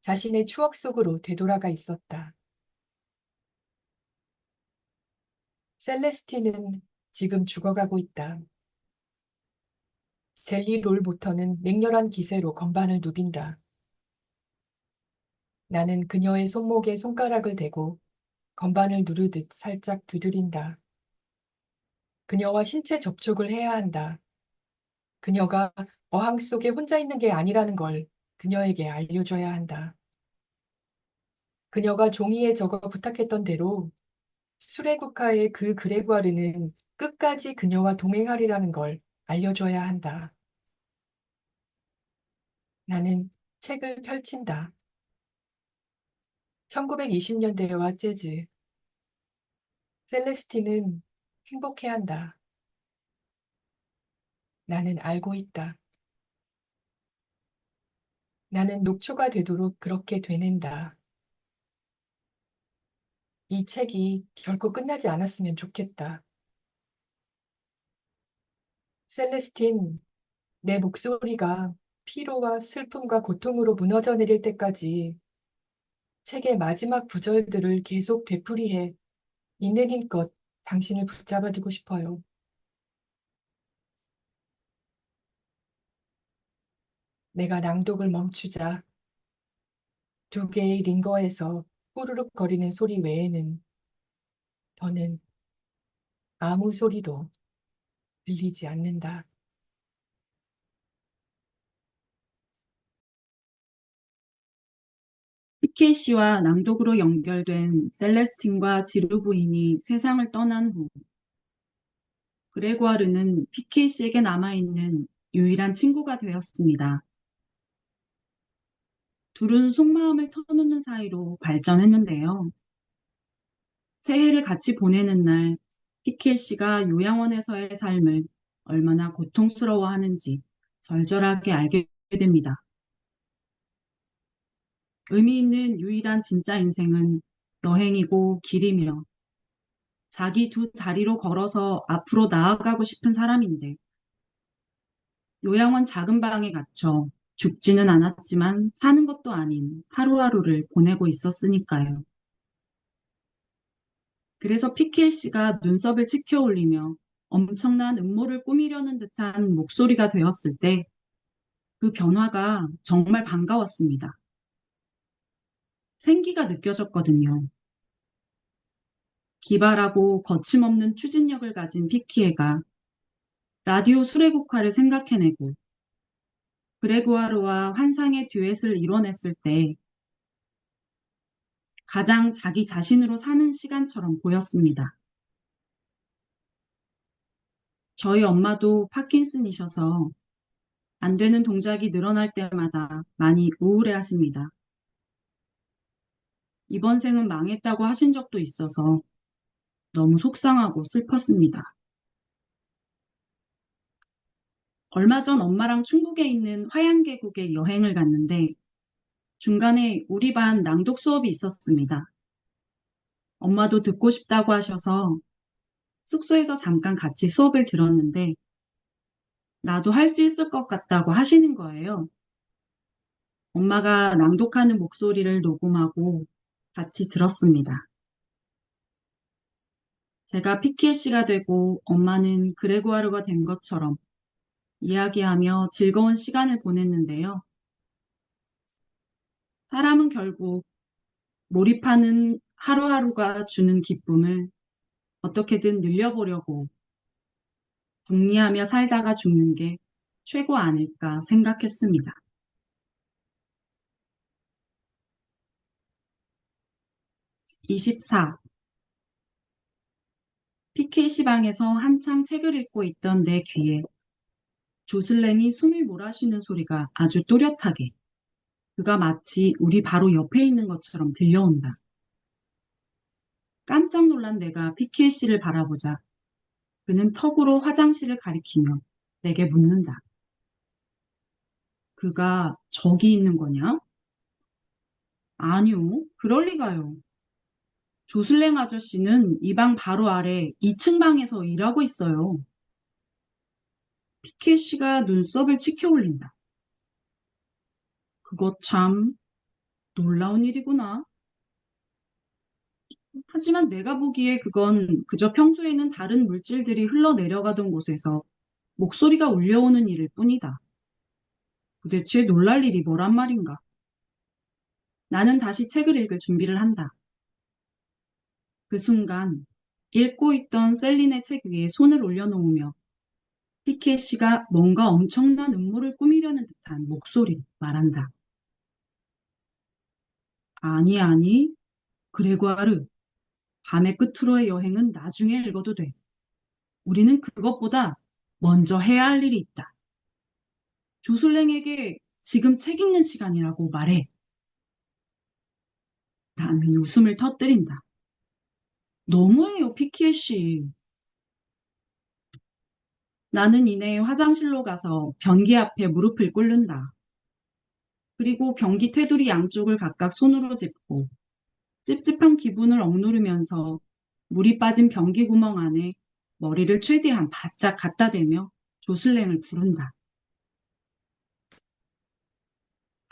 Speaker 5: 자신의 추억 속으로 되돌아가 있었다. 셀레스틴은 지금 죽어가고 있다. 젤리 롤부터는 맹렬한 기세로 건반을 누빈다. 나는 그녀의 손목에 손가락을 대고 건반을 누르듯 살짝 두드린다. 그녀와 신체 접촉을 해야 한다. 그녀가 어항 속에 혼자 있는 게 아니라는 걸 그녀에게 알려줘야 한다. 그녀가 종이에 적어 부탁했던 대로 수레국화의 그 그레고아르는 끝까지 그녀와 동행하리라는 걸 알려줘야 한다. 나는 책을 펼친다. 1920년대와 재즈. 셀레스틴은 행복해한다. 나는 알고 있다. 나는 녹초가 되도록 그렇게 되낸다. 이 책이 결코 끝나지 않았으면 좋겠다. 셀레스틴, 내 목소리가 피로와 슬픔과 고통으로 무너져 내릴 때까지 책의 마지막 구절들을 계속 되풀이해 있는 힘껏 당신을 붙잡아두고 싶어요. 내가 낭독을 멈추자 두 개의 링거에서 후루룩 거리는 소리 외에는 더는 아무 소리도 들리지 않는다.
Speaker 6: 피케시와 낭독으로 연결된 셀레스틴과 지루 부인이 세상을 떠난 후 그레고아르는 피케시에게 남아있는 유일한 친구가 되었습니다. 둘은 속마음을 터놓는 사이로 발전했는데요. 새해를 같이 보내는 날 피케시가 요양원에서의 삶을 얼마나 고통스러워하는지 절절하게 알게 됩니다. 의미 있는 유일한 진짜 인생은 여행이고 길이며 자기 두 다리로 걸어서 앞으로 나아가고 싶은 사람인데 요양원 작은 방에 갇혀 죽지는 않았지만 사는 것도 아닌 하루하루를 보내고 있었으니까요. 그래서 피케 씨가 눈썹을 치켜 올리며 엄청난 음모를 꾸미려는 듯한 목소리가 되었을 때 그 변화가 정말 반가웠습니다. 생기가 느껴졌거든요. 기발하고 거침없는 추진력을 가진 피키에가 라디오 수레국화를 생각해내고 그레고아르와 환상의 듀엣을 이뤄냈을 때 가장 자기 자신으로 사는 시간처럼 보였습니다. 저희 엄마도 파킨슨이셔서 안 되는 동작이 늘어날 때마다 많이 우울해하십니다. 이번 생은 망했다고 하신 적도 있어서 너무 속상하고 슬펐습니다. 얼마 전 엄마랑 충북에 있는 화양계곡에 여행을 갔는데 중간에 우리 반 낭독 수업이 있었습니다. 엄마도 듣고 싶다고 하셔서 숙소에서 잠깐 같이 수업을 들었는데 나도 할 수 있을 것 같다고 하시는 거예요. 엄마가 낭독하는 목소리를 녹음하고 같이 들었습니다. 제가 피키에 씨가 되고 엄마는 그레고아르가 된 것처럼 이야기하며 즐거운 시간을 보냈는데요. 사람은 결국 몰입하는 하루하루가 주는 기쁨을 어떻게든 늘려보려고 궁리하며 살다가 죽는 게 최고 아닐까 생각했습니다. 24. 피케 시방에서 한참 책을 읽고 있던 내 귀에 조슬랭이 숨을 몰아쉬는 소리가 아주 또렷하게 그가 마치 우리 바로 옆에 있는 것처럼 들려온다. 깜짝 놀란 내가 피케 씨를 바라보자 그는 턱으로 화장실을 가리키며 내게 묻는다. 그가 저기 있는 거냐? 아니요, 그럴 리가요. 조슬랭 아저씨는 이 방 바로 아래 2층 방에서 일하고 있어요. 피케 씨가 눈썹을 치켜 올린다. 그거 참 놀라운 일이구나. 하지만 내가 보기에 그건 그저 평소에는 다른 물질들이 흘러내려가던 곳에서 목소리가 울려오는 일일 뿐이다. 도대체 놀랄 일이 뭐란 말인가? 나는 다시 책을 읽을 준비를 한다. 그 순간 읽고 있던 셀린의 책 위에 손을 올려놓으며 피케 씨가 뭔가 엄청난 음모를 꾸미려는 듯한 목소리로 말한다. 아니, 아니, 그레고아르. 밤의 끝으로의 여행은 나중에 읽어도 돼. 우리는 그것보다 먼저 해야 할 일이 있다. 조술랭에게 지금 책 읽는 시간이라고 말해. 나는 웃음을 터뜨린다. 너무해요, 피키에 씨. 나는 이내 화장실로 가서 변기 앞에 무릎을 꿇는다. 그리고 변기 테두리 양쪽을 각각 손으로 짚고 찝찝한 기분을 억누르면서 물이 빠진 변기 구멍 안에 머리를 최대한 바짝 갖다 대며 조슬랭을 부른다.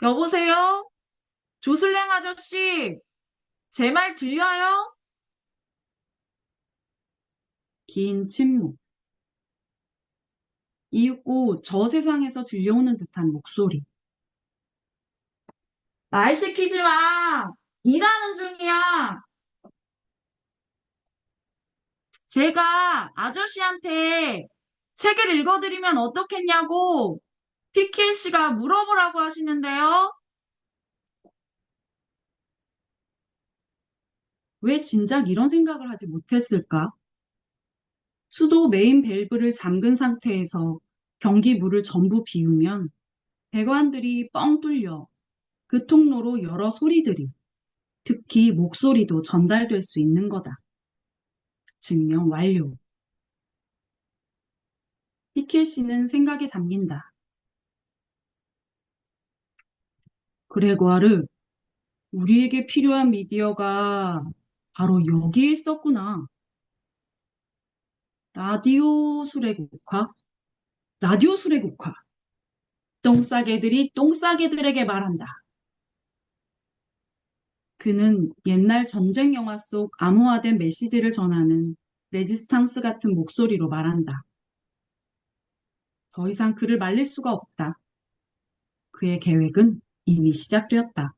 Speaker 6: 여보세요? 조슬랭 아저씨, 제 말 들려요? 긴 침묵. 이윽고 저 세상에서 들려오는 듯한 목소리. 말 시키지 마! 일하는 중이야! 제가 아저씨한테 책을 읽어드리면 어떻겠냐고 피키에 씨가 물어보라고 하시는데요. 왜 진작 이런 생각을 하지 못했을까? 수도 메인 밸브를 잠근 상태에서 변기 물을 전부 비우면 배관들이 뻥 뚫려 그 통로로 여러 소리들이, 특히 목소리도 전달될 수 있는 거다. 증명 완료. 피케 씨는 생각에 잠긴다. 그레고아르, 우리에게 필요한 미디어가 바로 여기에 있었구나. 라디오 수레국화? 라디오 수레국화. 똥싸개들이 똥싸개들에게 말한다. 그는 옛날 전쟁 영화 속 암호화된 메시지를 전하는 레지스탕스 같은 목소리로 말한다. 더 이상 그를 말릴 수가 없다. 그의 계획은 이미 시작되었다.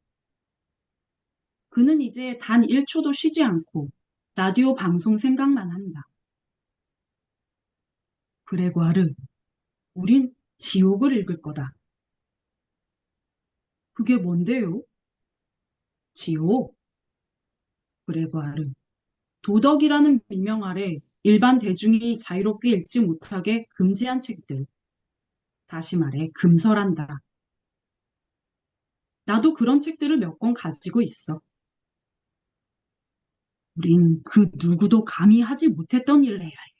Speaker 6: 그는 이제 단 1초도 쉬지 않고 라디오 방송 생각만 한다. 그레고아르, 우린 지옥을 읽을 거다. 그게 뭔데요? 지옥? 그레고아르, 도덕이라는 민명 아래 일반 대중이 자유롭게 읽지 못하게 금지한 책들. 다시 말해, 금설한다. 나도 그런 책들을 몇 권 가지고 있어. 우린 그 누구도 감히 하지 못했던 일을 해야 해.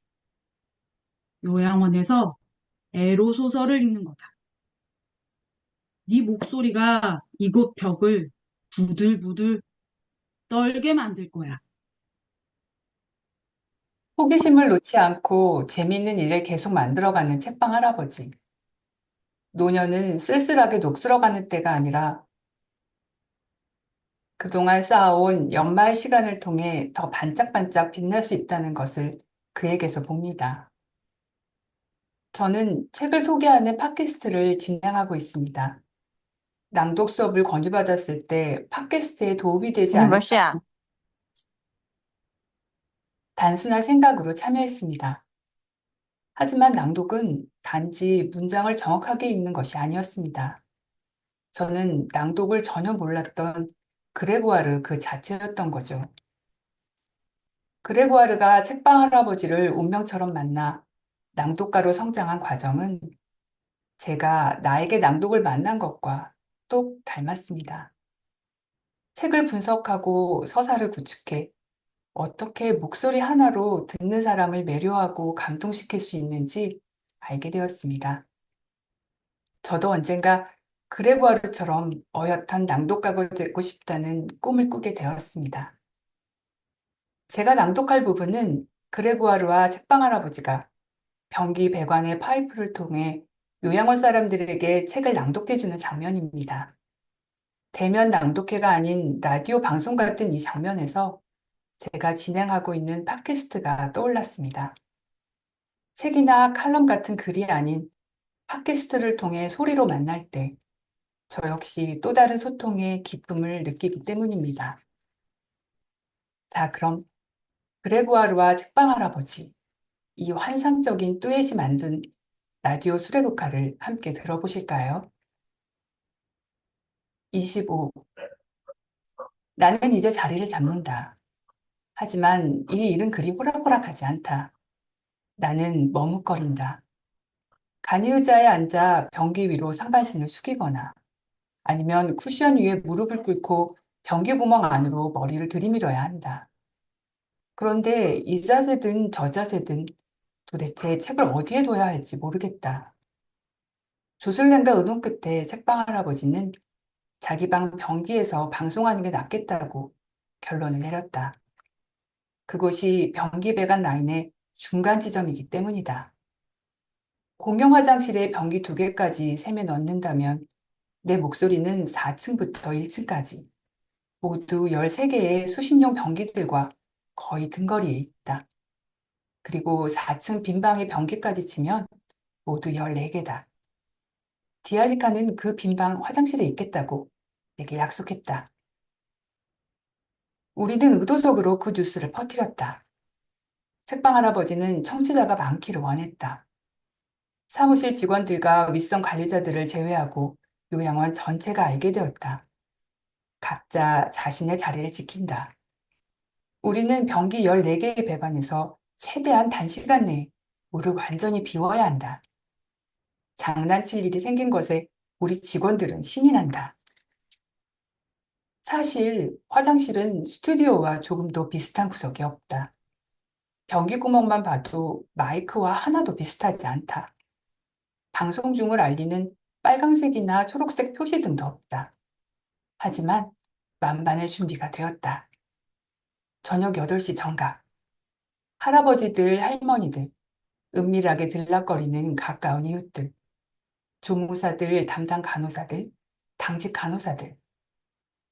Speaker 6: 요양원에서 애로 소설을 읽는 거다. 네 목소리가 이곳 벽을 부들부들 떨게 만들 거야.
Speaker 1: 호기심을 놓지 않고 재미있는 일을 계속 만들어가는 책방 할아버지. 노년은 쓸쓸하게 녹슬어가는 때가 아니라 그동안 쌓아온 연말 시간을 통해 더 반짝반짝 빛날 수 있다는 것을 그에게서 봅니다. 저는 책을 소개하는 팟캐스트를 진행하고 있습니다. 낭독 수업을 권유받았을 때 팟캐스트에 도움이 되지 않을까 단순한 생각으로 참여했습니다. 하지만 낭독은 단지 문장을 정확하게 읽는 것이 아니었습니다. 저는 낭독을 전혀 몰랐던 그레고아르 그 자체였던 거죠. 그레고아르가 책방 할아버지를 운명처럼 만나 낭독가로 성장한 과정은 제가 나에게 낭독을 만난 것과 똑 닮았습니다. 책을 분석하고 서사를 구축해 어떻게 목소리 하나로 듣는 사람을 매료하고 감동시킬 수 있는지 알게 되었습니다. 저도 언젠가 그레고아르처럼 어엿한 낭독가가 되고 싶다는 꿈을 꾸게 되었습니다. 제가 낭독할 부분은 그레고아르와 책방 할아버지가 변기 배관의 파이프를 통해 요양원 사람들에게 책을 낭독해주는 장면입니다. 대면 낭독회가 아닌 라디오 방송 같은 이 장면에서 제가 진행하고 있는 팟캐스트가 떠올랐습니다.
Speaker 5: 책이나 칼럼 같은 글이 아닌 팟캐스트를 통해 소리로 만날 때 저 역시 또 다른 소통의 기쁨을 느끼기 때문입니다. 자, 그럼 그레고아르와 책방 할아버지, 이 환상적인 듀엣이 만든 라디오 수레국화를 함께 들어보실까요? 25. 나는 이제 자리를 잡는다. 하지만 이 일은 그리 호락호락하지 않다. 나는 머뭇거린다. 간이 의자에 앉아 변기 위로 상반신을 숙이거나 아니면 쿠션 위에 무릎을 꿇고 변기 구멍 안으로 머리를 들이밀어야 한다. 그런데 이 자세든 저 자세든 도대체 책을 어디에 둬야 할지 모르겠다. 주술랭가 의논 끝에 책방 할아버지는 자기 방 변기에서 방송하는 게 낫겠다고 결론을 내렸다. 그곳이 변기 배관 라인의 중간 지점이기 때문이다. 공용 화장실에 변기 2개까지 셈에 넣는다면 내 목소리는 4층부터 1층까지 모두 13개의 수십용 변기들과 거의 등거리에 있다. 그리고 4층 빈방의 변기까지 치면 모두 14개다. 디알리카는 그 빈방 화장실에 있겠다고 내게 약속했다. 우리는 의도적으로 그 뉴스를 퍼뜨렸다. 책방 할아버지는 청취자가 많기를 원했다. 사무실 직원들과 윗선 관리자들을 제외하고 요양원 전체가 알게 되었다. 각자 자신의 자리를 지킨다. 우리는 변기 14개의 배관에서 최대한 단시간 내에 물을 완전히 비워야 한다. 장난칠 일이 생긴 것에 우리 직원들은 신이 난다. 사실 화장실은 스튜디오와 조금도 비슷한 구석이 없다. 변기 구멍만 봐도 마이크와 하나도 비슷하지 않다. 방송 중을 알리는 빨강색이나 초록색 표시등도 없다. 하지만 만반의 준비가 되었다. 저녁 8시 정각. 할아버지들, 할머니들, 은밀하게 들락거리는 가까운 이웃들, 조무사들, 담당 간호사들, 당직 간호사들.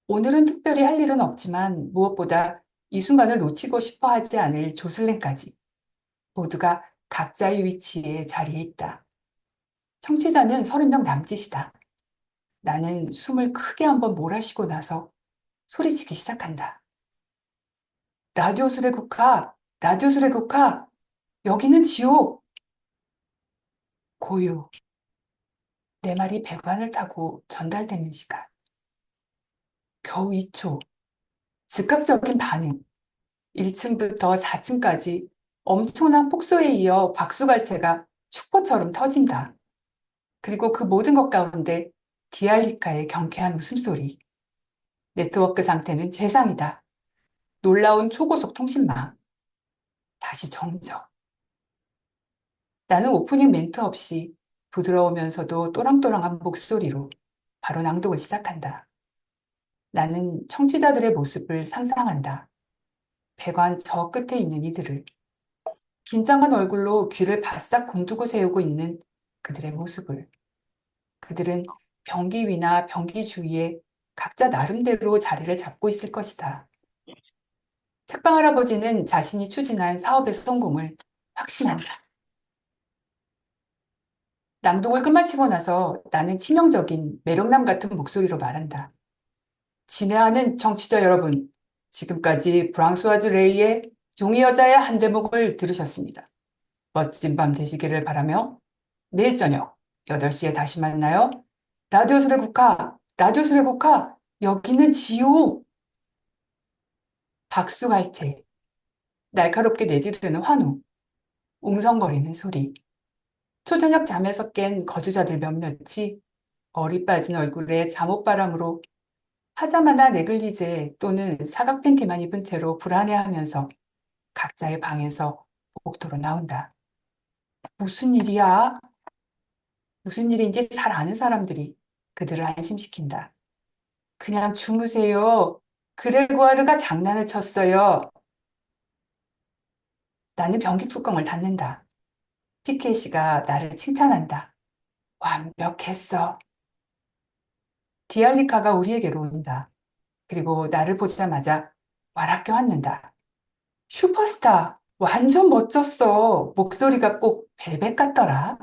Speaker 5: 오늘은 특별히 할 일은 없지만 무엇보다 이 순간을 놓치고 싶어 하지 않을 조슬랭까지 모두가 각자의 위치에 자리에 있다. 청취자는 30명 남짓이다. 나는 숨을 크게 한번 몰아쉬고 나서 소리치기 시작한다. 라디오 술의 국화, 라디오 술의 국화, 여기는 지옥. 고요. 내 말이 배관을 타고 전달되는 시간. 겨우 2초. 즉각적인 반응. 1층부터 4층까지 엄청난 폭소에 이어 박수갈채가 축포처럼 터진다. 그리고 그 모든 것 가운데 디알리카의 경쾌한 웃음소리. 네트워크 상태는 최상이다. 놀라운 초고속 통신망. 다시 정적. 나는 오프닝 멘트 없이 부드러우면서도 또랑또랑한 목소리로 바로 낭독을 시작한다. 나는 청취자들의 모습을 상상한다. 배관 저 끝에 있는 이들을. 긴장한 얼굴로 귀를 바싹 곰두고 세우고 있는 그들의 모습을. 그들은 변기 위나 변기 주위에 각자 나름대로 자리를 잡고 있을 것이다. 책방 할아버지는 자신이 추진한 사업의 성공을 확신한다. 낭독을 끝마치고 나서 나는 치명적인 매력남 같은 목소리로 말한다. 친애하는 청취자 여러분, 지금까지 브랑스와즈 레이의 종이 여자의 한 대목을 들으셨습니다. 멋진 밤 되시기를 바라며 내일 저녁 8시에 다시 만나요. 라디오 술의 국화, 라디오 술의 국화, 여기는 지옥! 박수갈채, 날카롭게 내지르는 환호, 웅성거리는 소리. 초저녁 잠에서 깬 거주자들 몇몇이 얼이 빠진 얼굴에 잠옷바람으로 파자마나 네글리제 또는 사각 팬티만 입은 채로 불안해하면서 각자의 방에서 복도로 나온다. 무슨 일이야? 무슨 일인지 잘 아는 사람들이 그들을 안심시킨다. 그냥 주무세요. 그레고아르가 장난을 쳤어요. 나는 변기 뚜껑을 닫는다. 피케시가 나를 칭찬한다. 완벽했어. 디알리카가 우리에게로 온다. 그리고 나를 보자마자 와락 껴앉는다. 슈퍼스타!
Speaker 7: 완전 멋졌어. 목소리가 꼭 벨벳 같더라.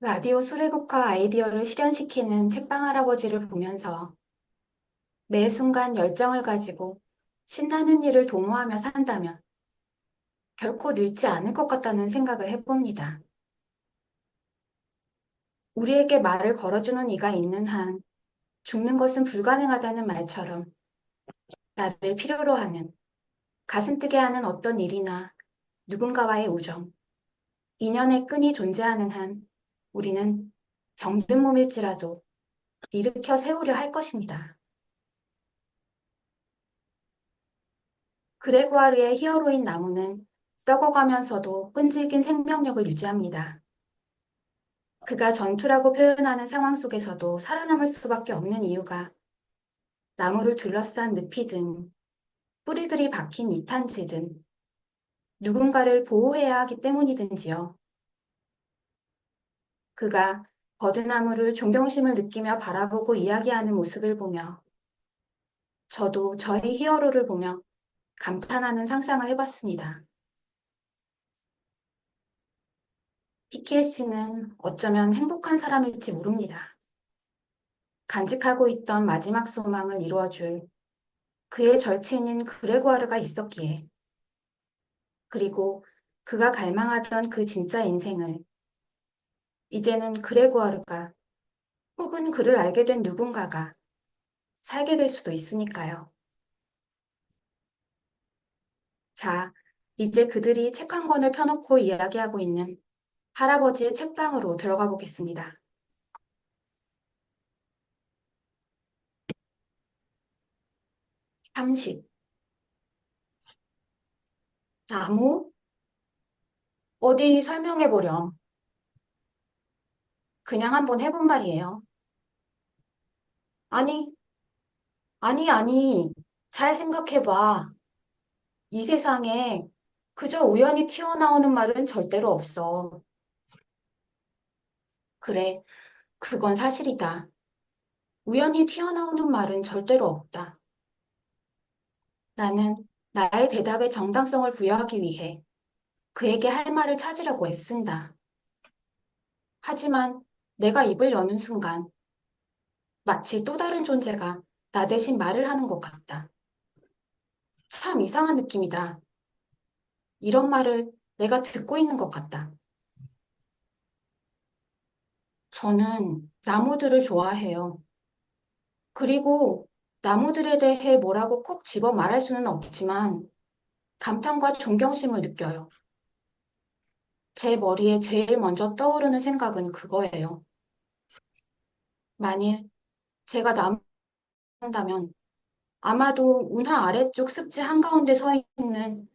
Speaker 8: 라디오 수레국화 아이디어를 실현시키는 책방 할아버지를 보면서 매 순간 열정을 가지고 신나는 일을 도모하며 산다면 결코 늙지 않을 것 같다는 생각을 해봅니다. 우리에게 말을 걸어주는 이가 있는 한 죽는 것은 불가능하다는 말처럼 나를 필요로 하는, 가슴 뛰게 하는 어떤 일이나 누군가와의 우정, 인연의 끈이 존재하는 한 우리는 병든 몸일지라도 일으켜 세우려 할 것입니다. 그레고아르의 히어로인 나무는 썩어가면서도 끈질긴 생명력을 유지합니다. 그가 전투라고 표현하는 상황 속에서도 살아남을 수밖에 없는 이유가 나무를 둘러싼 늪이든 뿌리들이 박힌 이탄지든 누군가를 보호해야 하기 때문이든지요. 그가 버드나무를 존경심을 느끼며 바라보고 이야기하는 모습을 보며 저도 저의 히어로를 보며 감탄하는 상상을 해봤습니다. 피키에 씨는 어쩌면 행복한 사람일지 모릅니다. 간직하고 있던 마지막 소망을 이루어줄 그의 절친인 그레고아르가 있었기에, 그리고 그가 갈망하던 그 진짜 인생을 이제는 그레고아르가 혹은 그를 알게 된 누군가가 살게 될 수도 있으니까요. 자, 이제 그들이 책 한 권을 펴놓고 이야기하고 있는 할아버지의 책방으로 들어가 보겠습니다. 30. 나무? 어디 설명해보렴. 그냥 한번 해본 말이에요. 아니, 아니. 잘 생각해봐. 이 세상에 그저 우연히 튀어나오는 말은 절대로 없어. 그래, 그건 사실이다. 우연히 튀어나오는 말은 절대로 없다. 나는 나의 대답에 정당성을 부여하기 위해 그에게 할 말을 찾으려고 애쓴다. 하지만 내가 입을 여는 순간 마치 또 다른 존재가 나 대신 말을 하는 것 같다. 참 이상한 느낌이다. 이런 말을 내가 듣고 있는 것 같다. 저는 나무들을 좋아해요. 그리고 나무들에 대해 뭐라고 콕 집어 말할 수는 없지만 감탄과 존경심을 느껴요. 제 머리에 제일 먼저 떠오르는 생각은 그거예요. 만일 제가 나무라면 아마도 운하 아래쪽 습지 한가운데 서 있는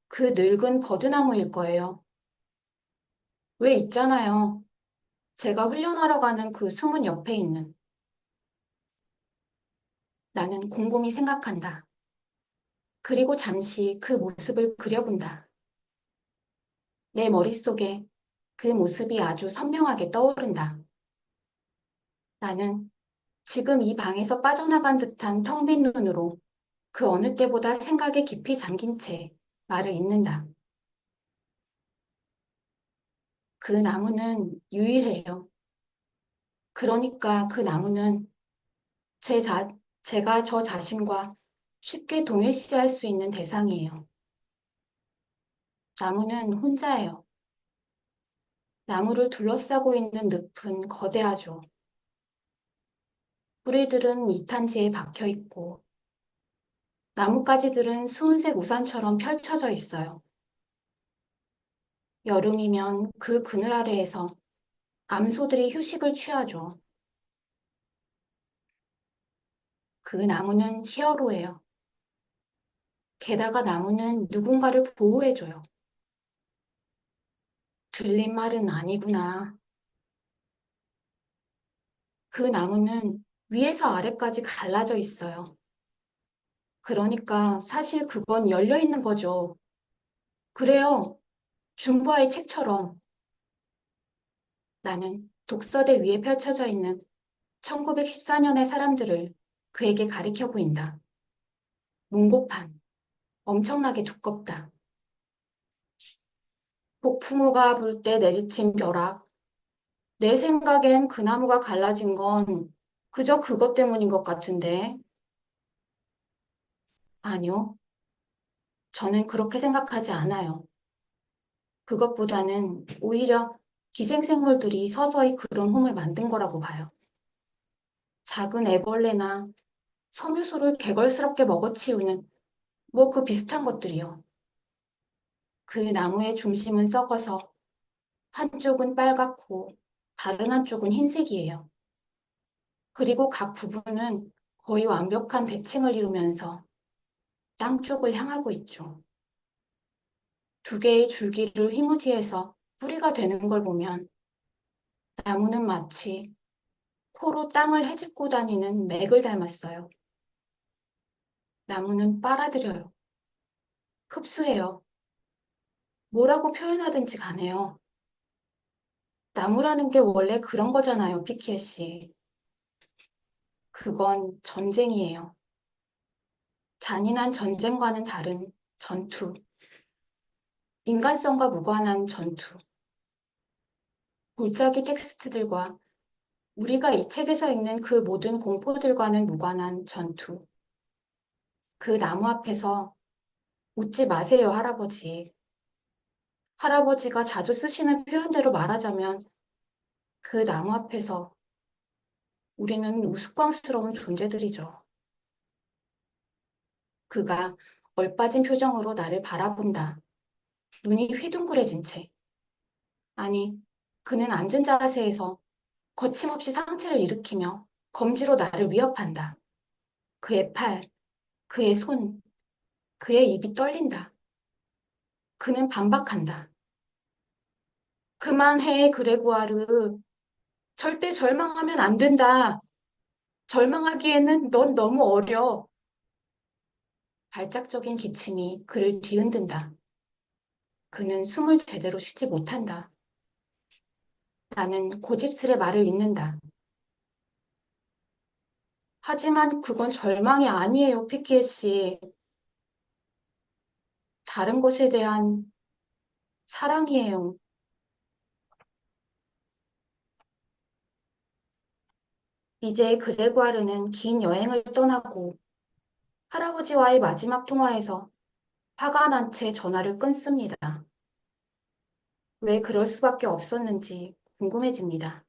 Speaker 8: 그 늙은 버드나무일 거예요. 왜 있잖아요. 제가 훈련하러 가는 그 숨은 옆에 있는. 나는 곰곰이 생각한다. 그리고 잠시 그 모습을 그려본다. 내 머릿속에 그 모습이 아주 선명하게 떠오른다. 나는 지금 이 방에서 빠져나간 듯한 텅 빈 눈으로 그 어느 때보다 생각에 깊이 잠긴 채 말을 잇는다. 그 나무는 유일해요. 그러니까 그 나무는 제가 저 자신과 쉽게 동일시할 수 있는 대상이에요. 나무는 혼자예요. 나무를 둘러싸고 있는 늪은 거대하죠. 뿌리들은 이탄지에 박혀 있고 나뭇가지들은 수은색 우산처럼 펼쳐져 있어요. 여름이면 그 그늘 아래에서 암소들이 휴식을 취하죠. 그 나무는 히어로예요. 게다가 나무는 누군가를 보호해줘요. 들린 말은 아니구나. 그 나무는 위에서 아래까지 갈라져 있어요. 그러니까 사실 그건 열려 있는 거죠. 그래요. 중부와의 책처럼 나는 독서대 위에 펼쳐져 있는 1914년의 사람들을 그에게 가리켜 보인다. 문고판, 엄청나게 두껍다. 폭풍우가 불 때 내리친 벼락. 내 생각엔 그 나무가 갈라진 건 그저 그것 때문인 것 같은데. 아니요, 저는 그렇게 생각하지 않아요. 그것보다는 오히려 기생생물들이 서서히 그런 홈을 만든 거라고 봐요. 작은 애벌레나 섬유소를 개걸스럽게 먹어치우는 뭐 그 비슷한 것들이요. 그 나무의 중심은 썩어서 한쪽은 빨갛고 다른 한쪽은 흰색이에요. 그리고 각 부분은 거의 완벽한 대칭을 이루면서 땅 쪽을 향하고 있죠. 두 개의 줄기를 휘무지해서 뿌리가 되는 걸 보면 나무는 마치 코로 땅을 헤집고 다니는 맥을 닮았어요. 나무는 빨아들여요. 흡수해요. 뭐라고 표현하든지 가네요. 나무라는 게 원래 그런 거잖아요, 피키에 씨. 그건 전쟁이에요. 잔인한 전쟁과는 다른 전투. 인간성과 무관한 전투. 골짜기 텍스트들과 우리가 이 책에서 읽는 그 모든 공포들과는 무관한 전투. 그 나무 앞에서 웃지 마세요, 할아버지. 할아버지가 자주 쓰시는 표현대로 말하자면 그 나무 앞에서 우리는 우스꽝스러운 존재들이죠. 그가 얼빠진 표정으로 나를 바라본다. 눈이 휘둥그레진 채. 아니, 그는 앉은 자세에서 거침없이 상체를 일으키며 검지로 나를 위협한다. 그의 팔, 그의 손, 그의 입이 떨린다. 그는 반박한다. 그만해, 그레고아르. 절대 절망하면 안 된다. 절망하기에는 넌 너무 어려. 발작적인 기침이 그를 뒤흔든다. 그는 숨을 제대로 쉬지 못한다. 나는 고집스레 말을 잇는다. 하지만 그건 절망이 아니에요, 피키에 씨. 다른 것에 대한 사랑이에요. 이제 그레고아르는 긴 여행을 떠나고 할아버지와의 마지막 통화에서 화가 난 채 전화를 끊습니다. 왜 그럴 수밖에 없었는지 궁금해집니다.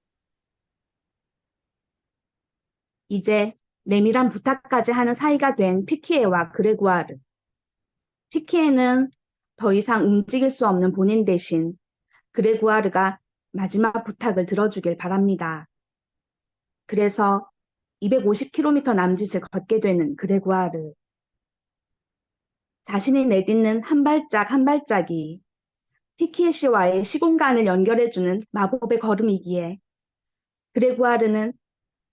Speaker 9: 이제 내밀한 부탁까지 하는 사이가 된 피키에와 그레고아르. 피키에는 더 이상 움직일 수 없는 본인 대신 그레고아르가 마지막 부탁을 들어주길 바랍니다. 그래서 250km 남짓을 걷게 되는 그레고아르. 자신이 내딛는 한 발짝 한 발짝이 피키에 씨와의 시공간을 연결해주는 마법의 걸음이기에 그레고아르는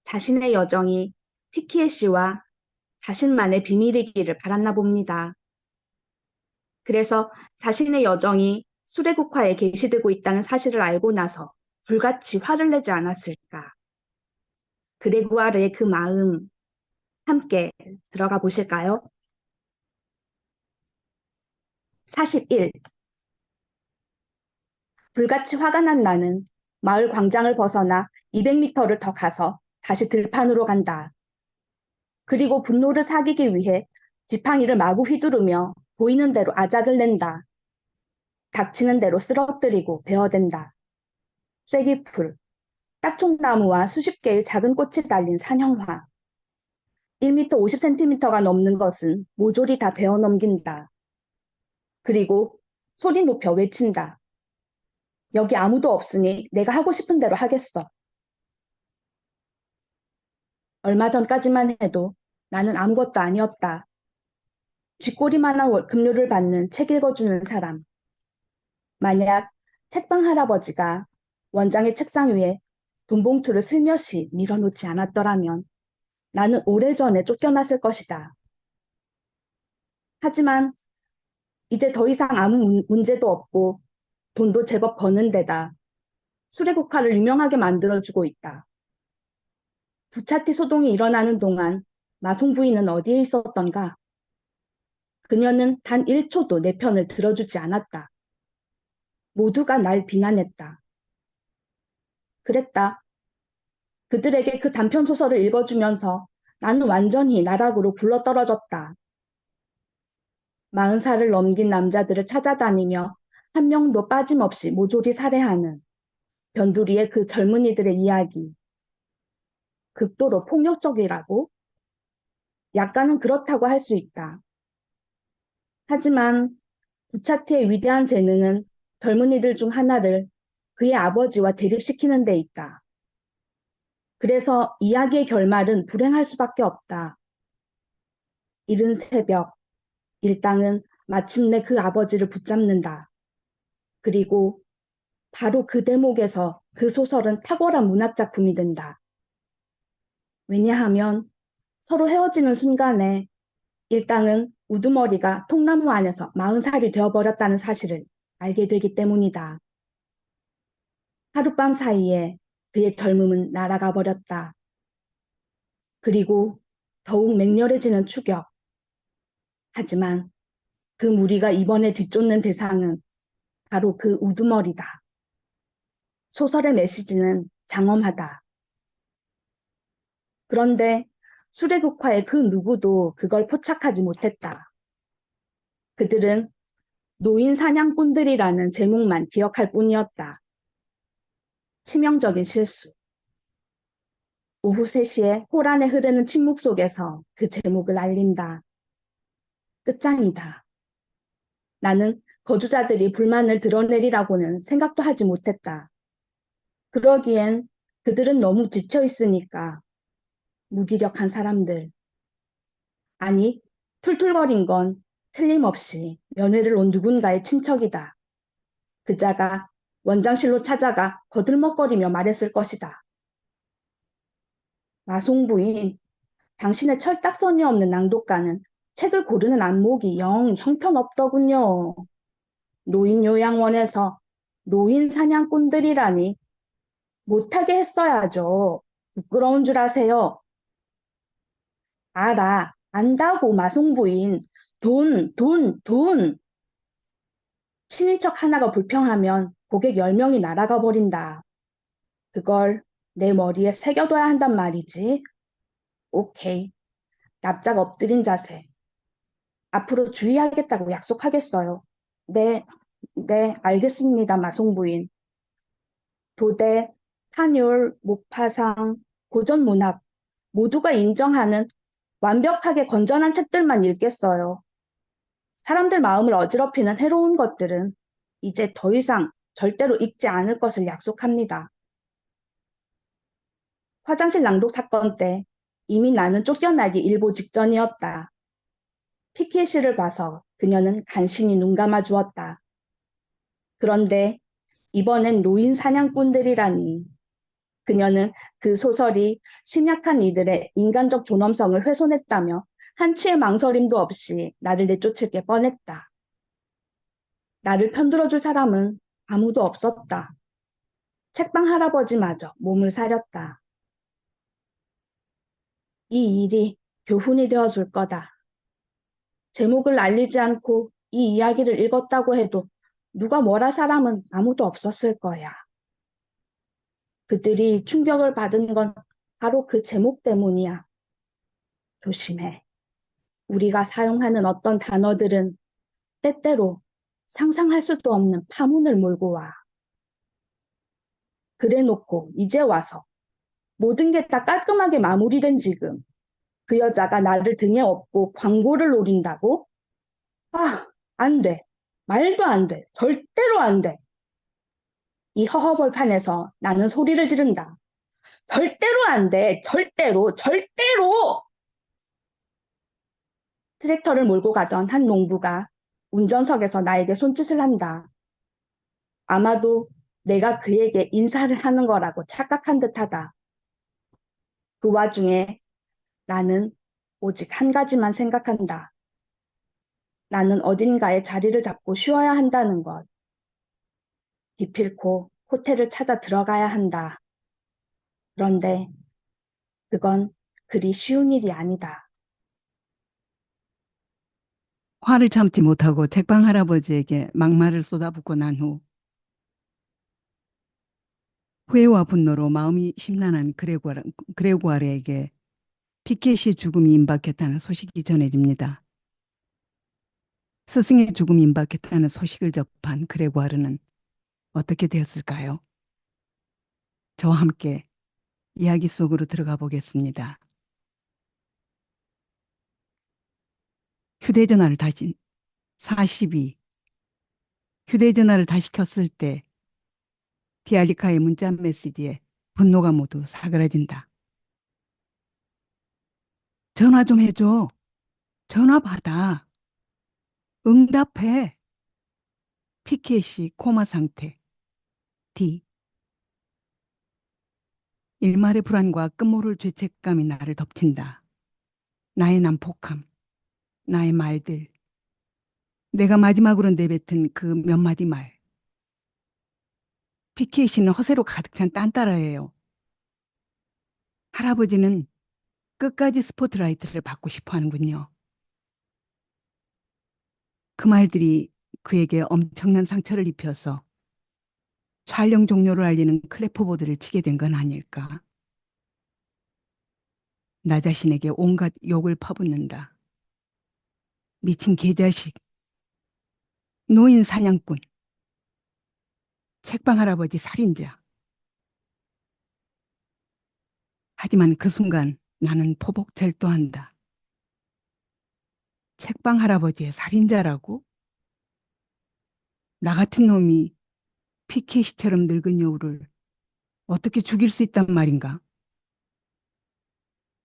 Speaker 9: 자신의 여정이 피키에 씨와 자신만의 비밀이기를 바랐나 봅니다. 그래서 자신의 여정이 수레국화에 게시되고 있다는 사실을 알고 나서 불같이 화를 내지 않았을까. 그레고아르의 그 마음 함께 들어가 보실까요? 41. 불같이 화가 난 나는 마을 광장을 벗어나 200m를 더 가서 다시 들판으로 간다. 그리고 분노를 사기기 위해 지팡이를 마구 휘두르며 보이는 대로 아작을 낸다. 닥치는 대로 쓰러뜨리고 베어댄다. 쐐기풀, 딱총나무와 수십 개의 작은 꽃이 달린 산형화. 1m 50cm가 넘는 것은 모조리 다 베어 넘긴다. 그리고 소리 높여 외친다. 여기 아무도 없으니 내가 하고 싶은 대로 하겠어. 얼마 전까지만 해도 나는 아무것도 아니었다. 쥐꼬리만한 급료를 받는 책 읽어주는 사람. 만약 책방 할아버지가 원장의 책상 위에 돈봉투를 슬며시 밀어놓지 않았더라면 나는 오래전에 쫓겨났을 것이다. 하지만 이제 더 이상 아무 문제도 없고 돈도 제법 버는 데다 수레국화를 유명하게 만들어주고 있다. 부차티 소동이 일어나는 동안 마송 부인은 어디에 있었던가? 그녀는 단 1초도 내 편을 들어주지 않았다. 모두가 날 비난했다. 그랬다. 그들에게 그 단편 소설을 읽어주면서 나는 완전히 나락으로 굴러떨어졌다. 40살을 넘긴 남자들을 찾아다니며 한 명도 빠짐없이 모조리 살해하는 변두리의 그 젊은이들의 이야기. 극도로 폭력적이라고? 약간은 그렇다고 할 수 있다. 하지만 부차트의 위대한 재능은 젊은이들 중 하나를 그의 아버지와 대립시키는 데 있다. 그래서 이야기의 결말은 불행할 수밖에 없다. 이른 새벽, 일당은 마침내 그 아버지를 붙잡는다. 그리고 바로 그 대목에서 그 소설은 탁월한 문학작품이 된다. 왜냐하면 서로 헤어지는 순간에 일당은 우두머리가 통나무 안에서 40살이 되어버렸다는 사실을 알게 되기 때문이다. 하룻밤 사이에 그의 젊음은 날아가 버렸다. 그리고 더욱 맹렬해지는 추격. 하지만 그 무리가 이번에 뒤쫓는 대상은 바로 그 우두머리다. 소설의 메시지는 장엄하다. 그런데 수레국화의 그 누구도 그걸 포착하지 못했다. 그들은 노인 사냥꾼들이라는 제목만 기억할 뿐이었다. 치명적인 실수. 오후 3시에 호란에 흐르는 침묵 속에서 그 제목을 알린다. 끝장이다. 나는 거주자들이 불만을 드러내리라고는 생각도 하지 못했다. 그러기엔 그들은 너무 지쳐 있으니까. 무기력한 사람들. 아니, 툴툴거린 건 틀림없이 면회를 온 누군가의 친척이다. 그자가 원장실로 찾아가 거들먹거리며 말했을 것이다. 마송부인, 당신의 철딱서니 없는 낭독가는 책을 고르는 안목이 영 형편없더군요. 노인요양원에서 노인 사냥꾼들이라니 못하게 했어야죠. 부끄러운 줄 아세요? 알아, 안다고 마송부인. 돈, 돈, 돈. 친인척 하나가 불평하면 고객 10명이 날아가 버린다. 그걸 내 머리에 새겨둬야 한단 말이지. 오케이. 납작 엎드린 자세. 앞으로 주의하겠다고 약속하겠어요. 네, 네, 알겠습니다, 마송부인. 도대, 판율, 목파상, 고전문학 모두가 인정하는 완벽하게 건전한 책들만 읽겠어요. 사람들 마음을 어지럽히는 해로운 것들은 이제 더 이상 절대로 읽지 않을 것을 약속합니다. 화장실 낭독 사건 때 이미 나는 쫓겨나기 일보 직전이었다. 피켓시를 봐서 그녀는 간신히 눈 감아 주었다. 그런데 이번엔 노인 사냥꾼들이라니. 그녀는 그 소설이 심약한 이들의 인간적 존엄성을 훼손했다며 한치의 망설임도 없이 나를 내쫓을 게 뻔했다. 나를 편들어줄 사람은 아무도 없었다. 책방 할아버지마저 몸을 사렸다. 이 일이 교훈이 되어줄 거다. 제목을 알리지 않고 이 이야기를 읽었다고 해도 누가 뭐라 사람은 아무도 없었을 거야. 그들이 충격을 받은 건 바로 그 제목 때문이야. 조심해. 우리가 사용하는 어떤 단어들은 때때로 상상할 수도 없는 파문을 몰고 와. 그래놓고 이제 와서 모든 게 다 깔끔하게 마무리된 지금 그 여자가 나를 등에 업고 광고를 노린다고? 아, 안 돼. 말도 안 돼. 절대로 안 돼. 이 허허벌판에서 나는 소리를 지른다. 절대로 안 돼. 절대로, 절대로! 트랙터를 몰고 가던 한 농부가 운전석에서 나에게 손짓을 한다. 아마도 내가 그에게 인사를 하는 거라고 착각한 듯하다. 그 와중에 나는 오직 한 가지만 생각한다. 나는 어딘가에 자리를 잡고 쉬어야 한다는 것. 기필코 호텔을 찾아 들어가야 한다. 그런데 그건 그리 쉬운 일이 아니다.
Speaker 10: 화를 참지 못하고 책방 할아버지에게 막말을 쏟아붓고 난 후 후회와 분노로 마음이 심란한 그레고아르에게 피켓이 죽음이 임박했다는 소식이 전해집니다. 스승의 죽음이 임박했다는 소식을 접한 그레고아르는 어떻게 되었을까요? 저와 함께 이야기 속으로 들어가 보겠습니다. 휴대전화를 다시 42. 휴대전화를 다시 켰을 때 디알리카의 문자 메시지에 분노가 모두 사그라진다. 전화 좀 해줘. 전화 받아. 응답해. 피켓이 코마 상태. D. 일말의 불안과 끝모를 죄책감이 나를 덮친다. 나의 난폭함, 나의 말들, 내가 마지막으로 내뱉은 그 몇 마디 말. 피켓이는 허세로 가득 찬 딴따라예요. 할아버지는 끝까지 스포트라이트를 받고 싶어 하는군요. 그 말들이 그에게 엄청난 상처를 입혀서 촬영 종료를 알리는 클래프보드를 치게 된 건 아닐까. 나 자신에게 온갖 욕을 퍼붓는다. 미친 개자식, 노인 사냥꾼, 책방 할아버지 살인자. 하지만 그 순간 나는 포복절도한다. 책방 할아버지의 살인자라고? 나 같은 놈이 피케시처럼 늙은 여우를 어떻게 죽일 수 있단 말인가?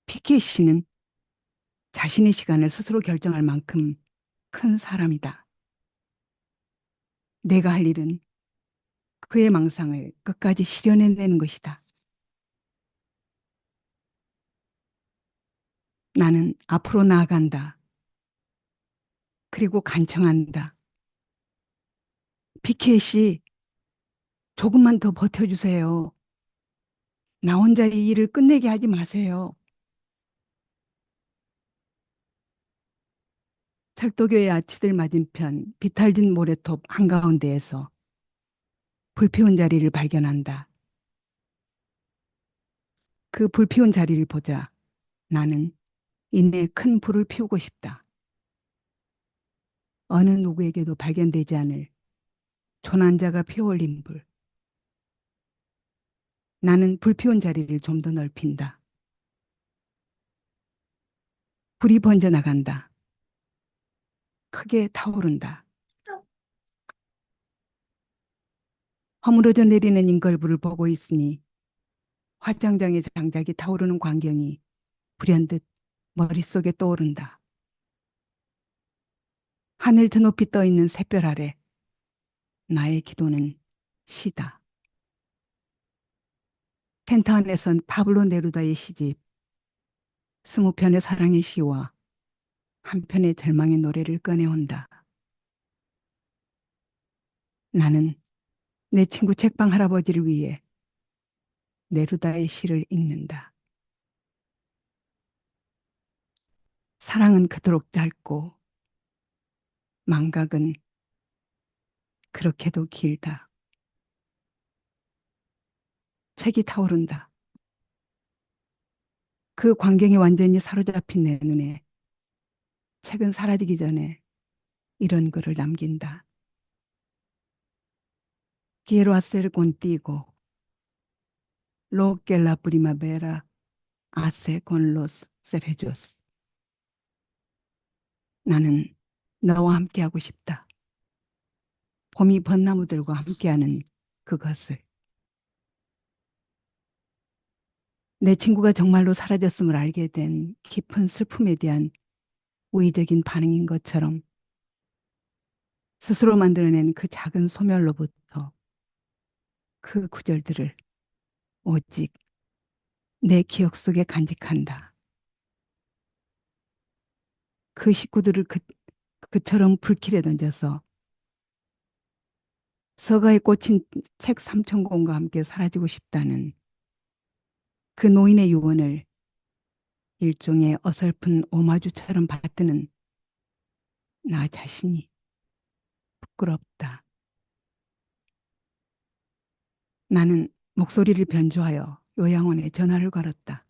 Speaker 10: 피케시는 자신의 시간을 스스로 결정할 만큼 큰 사람이다. 내가 할 일은 그의 망상을 끝까지 실현해내는 것이다. 나는 앞으로 나아간다. 그리고 간청한다. 피켓이 조금만 더 버텨주세요. 나 혼자 이 일을 끝내게 하지 마세요. 철도교의 아치들 맞은편 비탈진 모래톱 한가운데에서 불 피운 자리를 발견한다. 그 불 피운 자리를 보자 나는 이내 큰 불을 피우고 싶다. 어느 누구에게도 발견되지 않을 조난자가 피워올린 불. 나는 불 피운 자리를 좀 더 넓힌다. 불이 번져나간다. 크게 타오른다. 허물어져 내리는 인걸불을 보고 있으니 화장장의 장작이 타오르는 광경이 불현듯 머릿속에 떠오른다. 하늘 저 높이 떠있는 샛별 아래 나의 기도는 시다. 텐트 안에선 파블로 네루다의 시집 20편의 사랑의 시와 한 편의 절망의 노래를 꺼내온다. 나는 내 친구 책방 할아버지를 위해 네루다의 시를 읽는다. 사랑은 그토록 짧고 망각은 그렇게도 길다. 책이 타오른다. 그 광경에 완전히 사로잡힌 내 눈에 책은 사라지기 전에 이런 글을 남긴다. Quiero hacer contigo lo que la primavera hace con los cerezos. 나는 너와 함께하고 싶다. 봄이 벚나무들과 함께하는 그것을. 내 친구가 정말로 사라졌음을 알게 된 깊은 슬픔에 대한 우의적인 반응인 것처럼 스스로 만들어낸 그 작은 소멸로부터 그 구절들을 오직 내 기억 속에 간직한다. 그 식구들을 그처럼 불길에 던져서 서가에 꽂힌 책 3,000권과 함께 사라지고 싶다는 그 노인의 유언을 일종의 어설픈 오마주처럼 받드는 나 자신이 부끄럽다. 나는 목소리를 변조하여 요양원에 전화를 걸었다.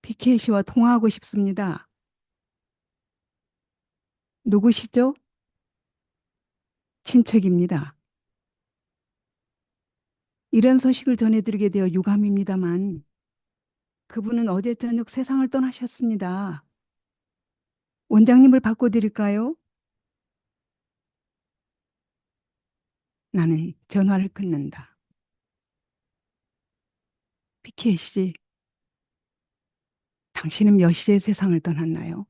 Speaker 10: PK 씨와 통화하고 싶습니다. 누구시죠? 친척입니다. 이런 소식을 전해드리게 되어 유감입니다만 그분은 어제 저녁 세상을 떠나셨습니다. 원장님을 바꿔드릴까요? 나는 전화를 끊는다. PK 씨, 당신은 몇 시에 세상을 떠났나요?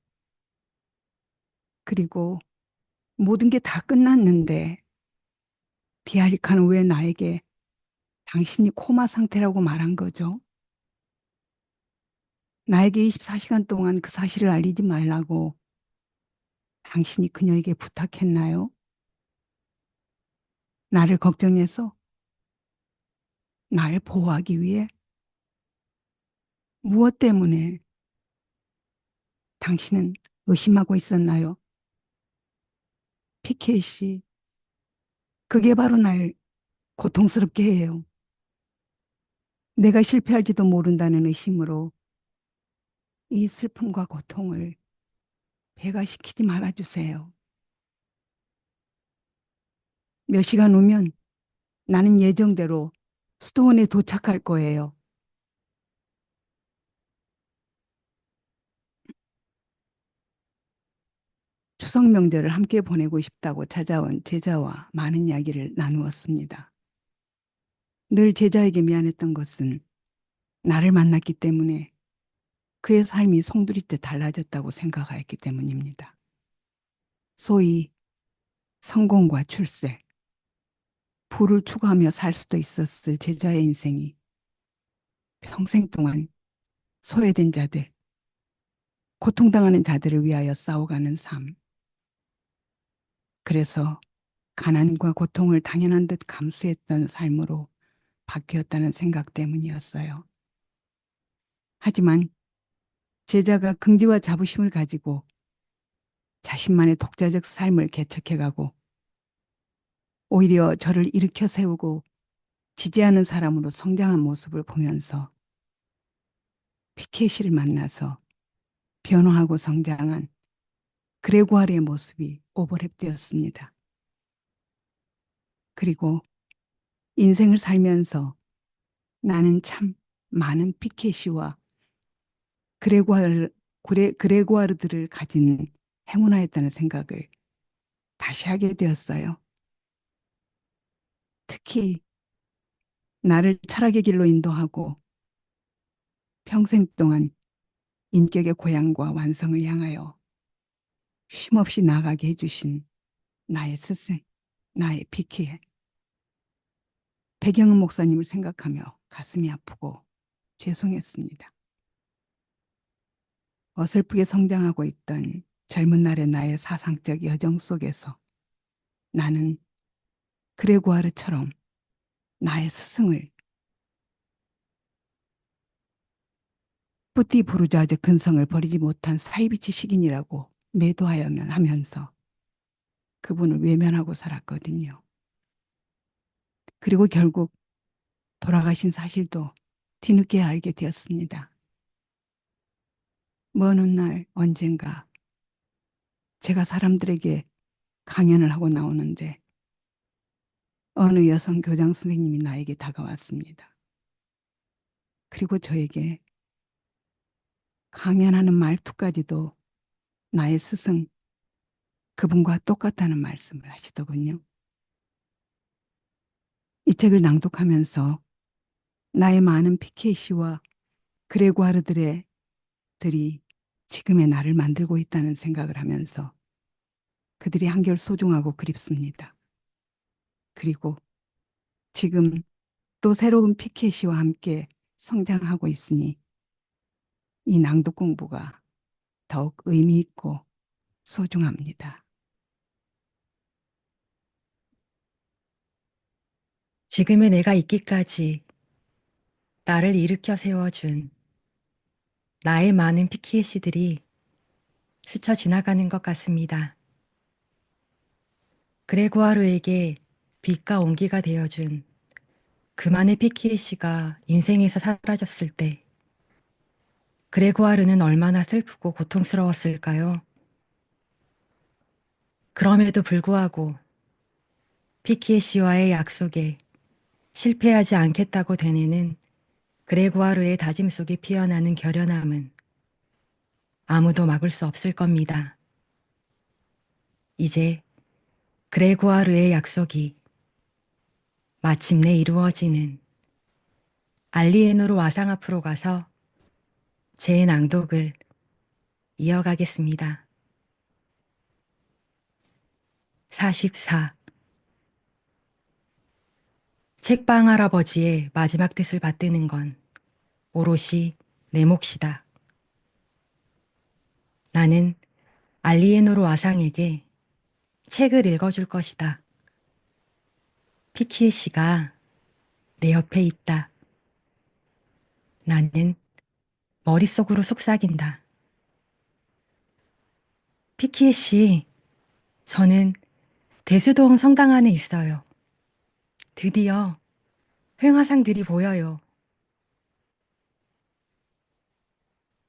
Speaker 10: 그리고 모든 게 다 끝났는데 디아리카는 왜 나에게 당신이 코마 상태라고 말한 거죠? 나에게 24시간 동안 그 사실을 알리지 말라고 당신이 그녀에게 부탁했나요? 나를 걱정해서? 날 보호하기 위해? 무엇 때문에 당신은 의심하고 있었나요? PK 씨, 그게 바로 날 고통스럽게 해요. 내가 실패할지도 모른다는 의심으로 이 슬픔과 고통을 배가시키지 말아주세요. 몇 시간 후면 나는 예정대로 수도원에 도착할 거예요. 추석 명절을 함께 보내고 싶다고 찾아온 제자와 많은 이야기를 나누었습니다. 늘 제자에게 미안했던 것은 나를 만났기 때문에 그의 삶이 송두리째 달라졌다고 생각하였기 때문입니다. 소위 성공과 출세, 부를 추구하며 살 수도 있었을 제자의 인생이 평생 동안 소외된 자들, 고통당하는 자들을 위하여 싸워가는 삶. 그래서 가난과 고통을 당연한 듯 감수했던 삶으로 바뀌었다는 생각 때문이었어요. 하지만 제자가 긍지와 자부심을 가지고 자신만의 독자적 삶을 개척해가고 오히려 저를 일으켜 세우고 지지하는 사람으로 성장한 모습을 보면서 피케시를 만나서 변화하고 성장한 그레고아르의 모습이 오버랩되었습니다. 그리고 인생을 살면서 나는 참 많은 피케시와 그레고아르들을 가진 행운아였다는 생각을 다시 하게 되었어요. 특히 나를 철학의 길로 인도하고 평생 동안 인격의 고향과 완성을 향하여 쉼없이 나아가게 해주신 나의 스승, 나의 피케. 백영은 목사님을 생각하며 가슴이 아프고 죄송했습니다. 어설프게 성장하고 있던 젊은 날의 나의 사상적 여정 속에서 나는 그레고아르처럼 나의 스승을 뿌띠 부르자적 근성을 버리지 못한 사이비치 식인이라고 매도하여면 하면서 그분을 외면하고 살았거든요. 그리고 결국 돌아가신 사실도 뒤늦게 알게 되었습니다. 먼 훗날 언젠가 제가 사람들에게 강연을 하고 나오는데 어느 여성 교장 선생님이 나에게 다가왔습니다. 그리고 저에게 강연하는 말투까지도 나의 스승 그분과 똑같다는 말씀을 하시더군요. 이 책을 낭독하면서 나의 많은 피케시와 그레고아르들이 지금의 나를 만들고 있다는 생각을 하면서 그들이 한결 소중하고 그립습니다. 그리고 지금 또 새로운 피케시와 함께 성장하고 있으니 이 낭독 공부가 더욱 의미 있고 소중합니다.
Speaker 4: 지금의 내가 있기까지 나를 일으켜 세워준 나의 많은 피키에시들이 스쳐 지나가는 것 같습니다. 그레고아르에게 빛과 온기가 되어준 그만의 피키에 씨가 인생에서 사라졌을 때 그레고아르는 얼마나 슬프고 고통스러웠을까요? 그럼에도 불구하고 피키에 씨와의 약속에 실패하지 않겠다고 되뇌는 그레고아르의 다짐 속에 피어나는 결연함은 아무도 막을 수 없을 겁니다. 이제 그레고아르의 약속이 마침내 이루어지는 알리에노르 와상 앞으로 가서 제 낭독을 이어가겠습니다. 44. 책방 할아버지의 마지막 뜻을 받드는 건 오롯이 내 몫이다. 나는 알리에노르 와상에게 책을 읽어줄 것이다. 피키에 씨가 내 옆에 있다. 나는 머릿속으로 속삭인다. 피키에 씨, 저는 대수동 성당 안에 있어요. 드디어 횡화상들이 보여요.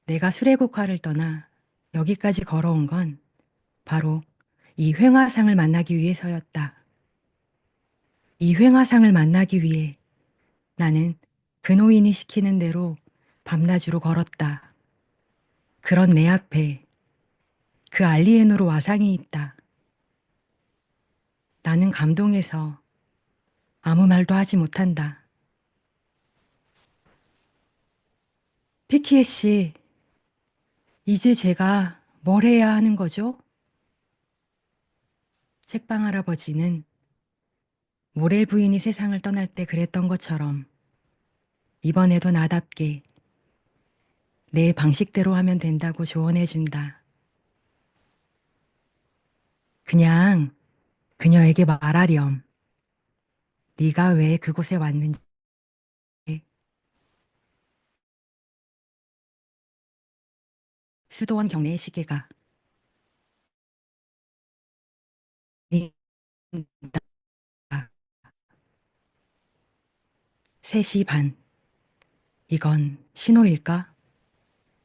Speaker 4: 내가 수레국화를 떠나 여기까지 걸어온 건 바로 이 횡화상을 만나기 위해서였다. 이 횡화상을 만나기 위해 나는 근호인이 시키는 대로 밤낮으로 걸었다. 그런 내 앞에 그 알리에노르 와상이 있다. 나는 감동해서 아무 말도 하지 못한다. 피키에 씨, 이제 제가 뭘 해야 하는 거죠? 책방 할아버지는 모렐 부인이 세상을 떠날 때 그랬던 것처럼 이번에도 나답게 내 방식대로 하면 된다고 조언해준다. 그냥 그녀에게 말하렴. 네가 왜 그곳에 왔는지. 수도원 경내의 시계가 린다. 3시 반. 이건 신호일까?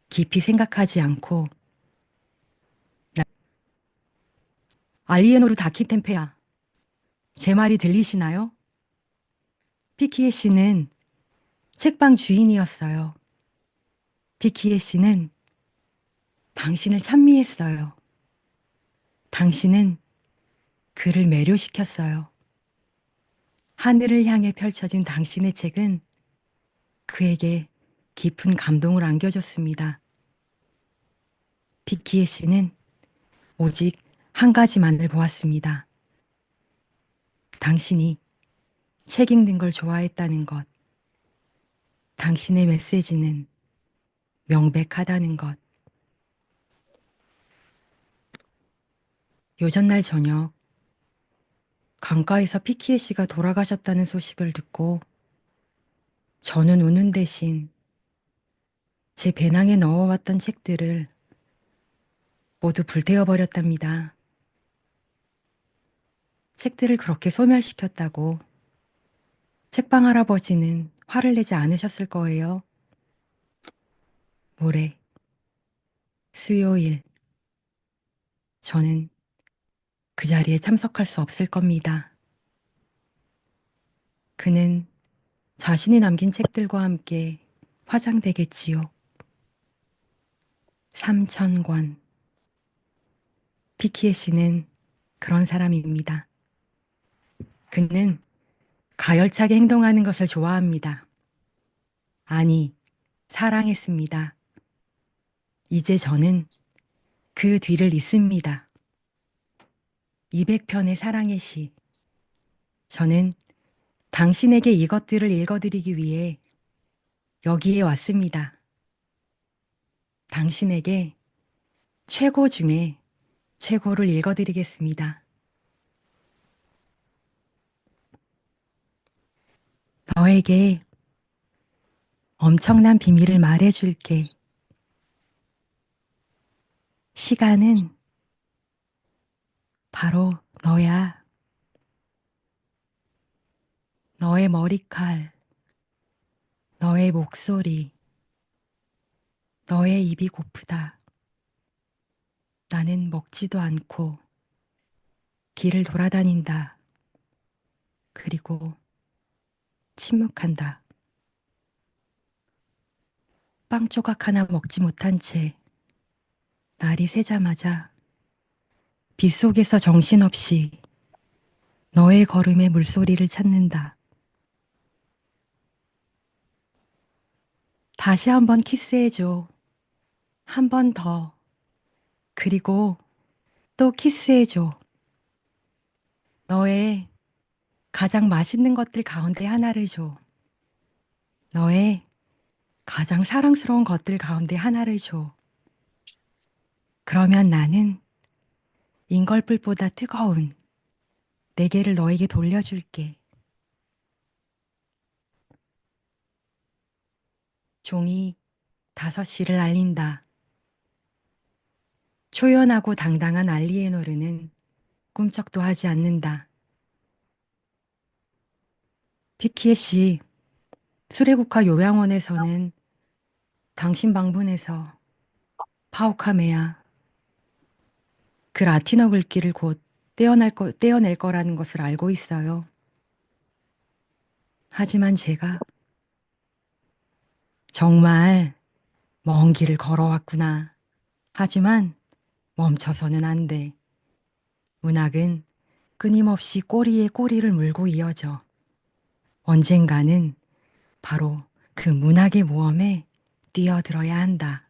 Speaker 4: 깊이 생각하지 않고 알리에노르 다키템페야. 제 말이 들리시나요? 피키에 씨는 책방 주인이었어요. 피키에 씨는 당신을 찬미했어요. 당신은 그를 매료시켰어요. 하늘을 향해 펼쳐진 당신의 책은 그에게 깊은 감동을 안겨줬습니다. 피키에 씨는 오직 한 가지만을 보았습니다. 당신이 책 읽는 걸 좋아했다는 것. 당신의 메시지는 명백하다는 것. 요전날 저녁 강가에서 피키에 씨가 돌아가셨다는 소식을 듣고 저는 우는 대신 제 배낭에 넣어왔던 책들을 모두 불태워버렸답니다. 책들을 그렇게 소멸시켰다고 책방 할아버지는 화를 내지 않으셨을 거예요. 모레, 수요일, 저는 그 자리에 참석할 수 없을 겁니다. 그는 자신이 남긴 책들과 함께 화장되겠지요. 3,000권. 피키에 씨는 그런 사람입니다. 그는 가열차게 행동하는 것을 좋아합니다. 아니, 사랑했습니다. 이제 저는 그 뒤를 잇습니다. 200편의 사랑의 시. 저는 당신에게 이것들을 읽어드리기 위해 여기에 왔습니다. 당신에게 최고 중에 최고를 읽어드리겠습니다. 너에게 엄청난 비밀을 말해줄게. 시간은 바로 너야. 너의 머리칼, 너의 목소리, 너의 입이 고프다. 나는 먹지도 않고 길을 돌아다닌다. 그리고 침묵한다. 빵 조각 하나 먹지 못한 채 날이 새자마자 빗속에서 정신없이 너의 걸음의 물소리를 찾는다. 다시 한번 키스해줘. 한 번 더. 그리고 또 키스해줘. 너의 가장 맛있는 것들 가운데 하나를 줘. 너의 가장 사랑스러운 것들 가운데 하나를 줘. 그러면 나는 인걸불보다 뜨거운 네 개를 너에게 돌려줄게. 종이 5시를 알린다. 초연하고 당당한 알리에노르는 꿈쩍도 하지 않는다. 피키에 씨, 수레국화 요양원에서는 당신 방문해서 파오카메야, 그 라틴어 글귀를 곧 떼어낼 거라는 것을 알고 있어요. 하지만 제가 정말 먼 길을 걸어왔구나. 하지만 멈춰서는 안 돼. 문학은 끊임없이 꼬리에 꼬리를 물고 이어져. 언젠가는 바로 그 문학의 모험에 뛰어들어야 한다.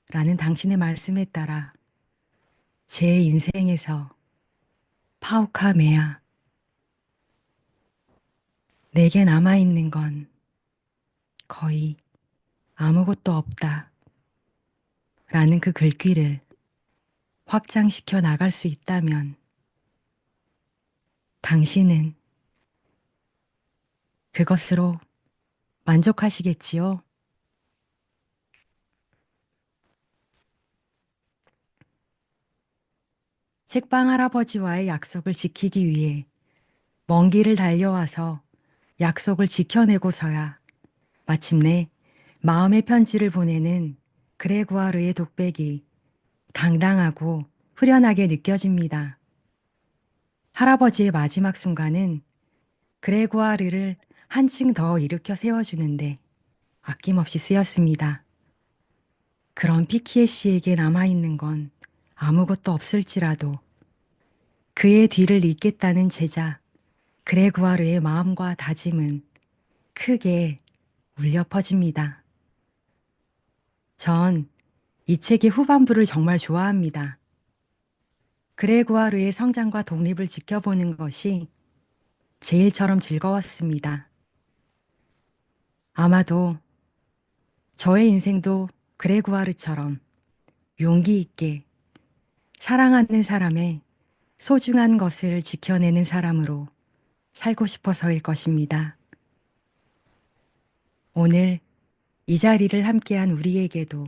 Speaker 4: 라는 당신의 말씀에 따라 제 인생에서 파우카메야, 내게 남아있는 건 거의 아무것도 없다. 라는 그 글귀를 확장시켜 나갈 수 있다면 당신은 그것으로 만족하시겠지요? 책방 할아버지와의 약속을 지키기 위해 먼 길을 달려와서 약속을 지켜내고서야 마침내 마음의 편지를 보내는 그레구아르의 독백이 당당하고 후련하게 느껴집니다. 할아버지의 마지막 순간은 그레구아르를 한층 더 일으켜 세워주는데 아낌없이 쓰였습니다. 그런 피키에 씨에게 남아있는 건 아무것도 없을지라도 그의 뒤를 잇겠다는 제자 그레구아르의 마음과 다짐은 크게 울려 퍼집니다. 전 이 책의 후반부를 정말 좋아합니다. 그레구아르의 성장과 독립을 지켜보는 것이 제 일처럼 즐거웠습니다. 아마도 저의 인생도 그레구아르처럼 용기 있게 사랑하는 사람의 소중한 것을 지켜내는 사람으로 살고 싶어서일 것입니다. 오늘 이 자리를 함께한 우리에게도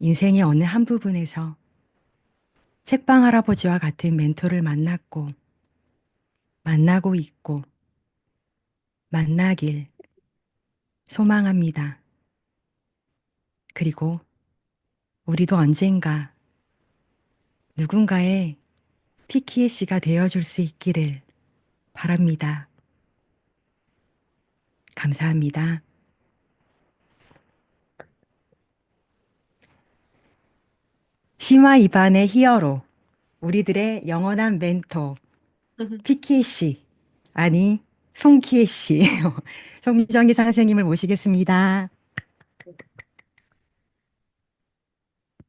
Speaker 4: 인생의 어느 한 부분에서 책방 할아버지와 같은 멘토를 만났고 만나고 있고 만나길 소망합니다. 그리고 우리도 언젠가 누군가의 피키에 씨가 되어줄 수 있기를 바랍니다. 감사합니다. 심화 입안의 히어로, 우리들의 영원한 멘토, 피키에 씨, 아니, 송키에 씨, 송정기 선생님을 모시겠습니다.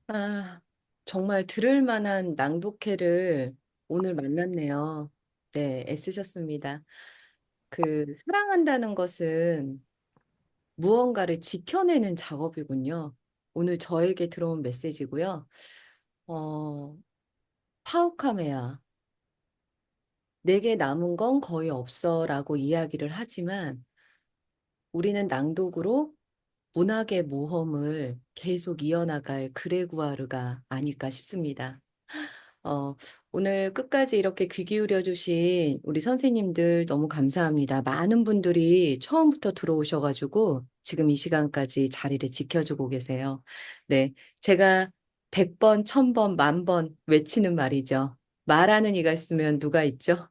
Speaker 1: 아, 정말 들을 만한 낭독회를 오늘 만났네요. 네, 애쓰셨습니다. 사랑한다는 것은 무언가를 지켜내는 작업이군요. 오늘 저에게 들어온 메시지고요. 어, 파우카메야, 내게 남은 건 거의 없어라고 이야기를 하지만 우리는 낭독으로 문학의 모험을 계속 이어나갈 그레구아르가 아닐까 싶습니다. 어, 오늘 끝까지 이렇게 귀 기울여 주신 우리 선생님들 너무 감사합니다. 많은 분들이 처음부터 들어오셔가지고 지금 이 시간까지 자리를 지켜주고 계세요. 네, 제가 100번, 1000번, 10,000번 외치는 말이죠. 말하는 이가 있으면 누가 있죠?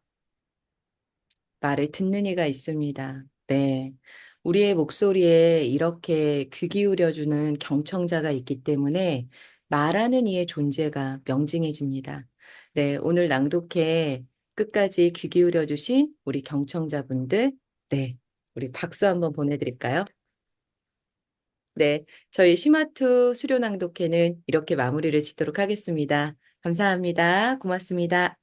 Speaker 1: 말을 듣는 이가 있습니다. 네. 우리의 목소리에 이렇게 귀 기울여주는 경청자가 있기 때문에 말하는 이의 존재가 명징해집니다. 네. 오늘 낭독회 끝까지 귀 기울여주신 우리 경청자분들, 네. 우리 박수 한번 보내드릴까요? 네. 저희 시마투 수료 낭독회는 이렇게 마무리를 짓도록 하겠습니다. 감사합니다. 고맙습니다.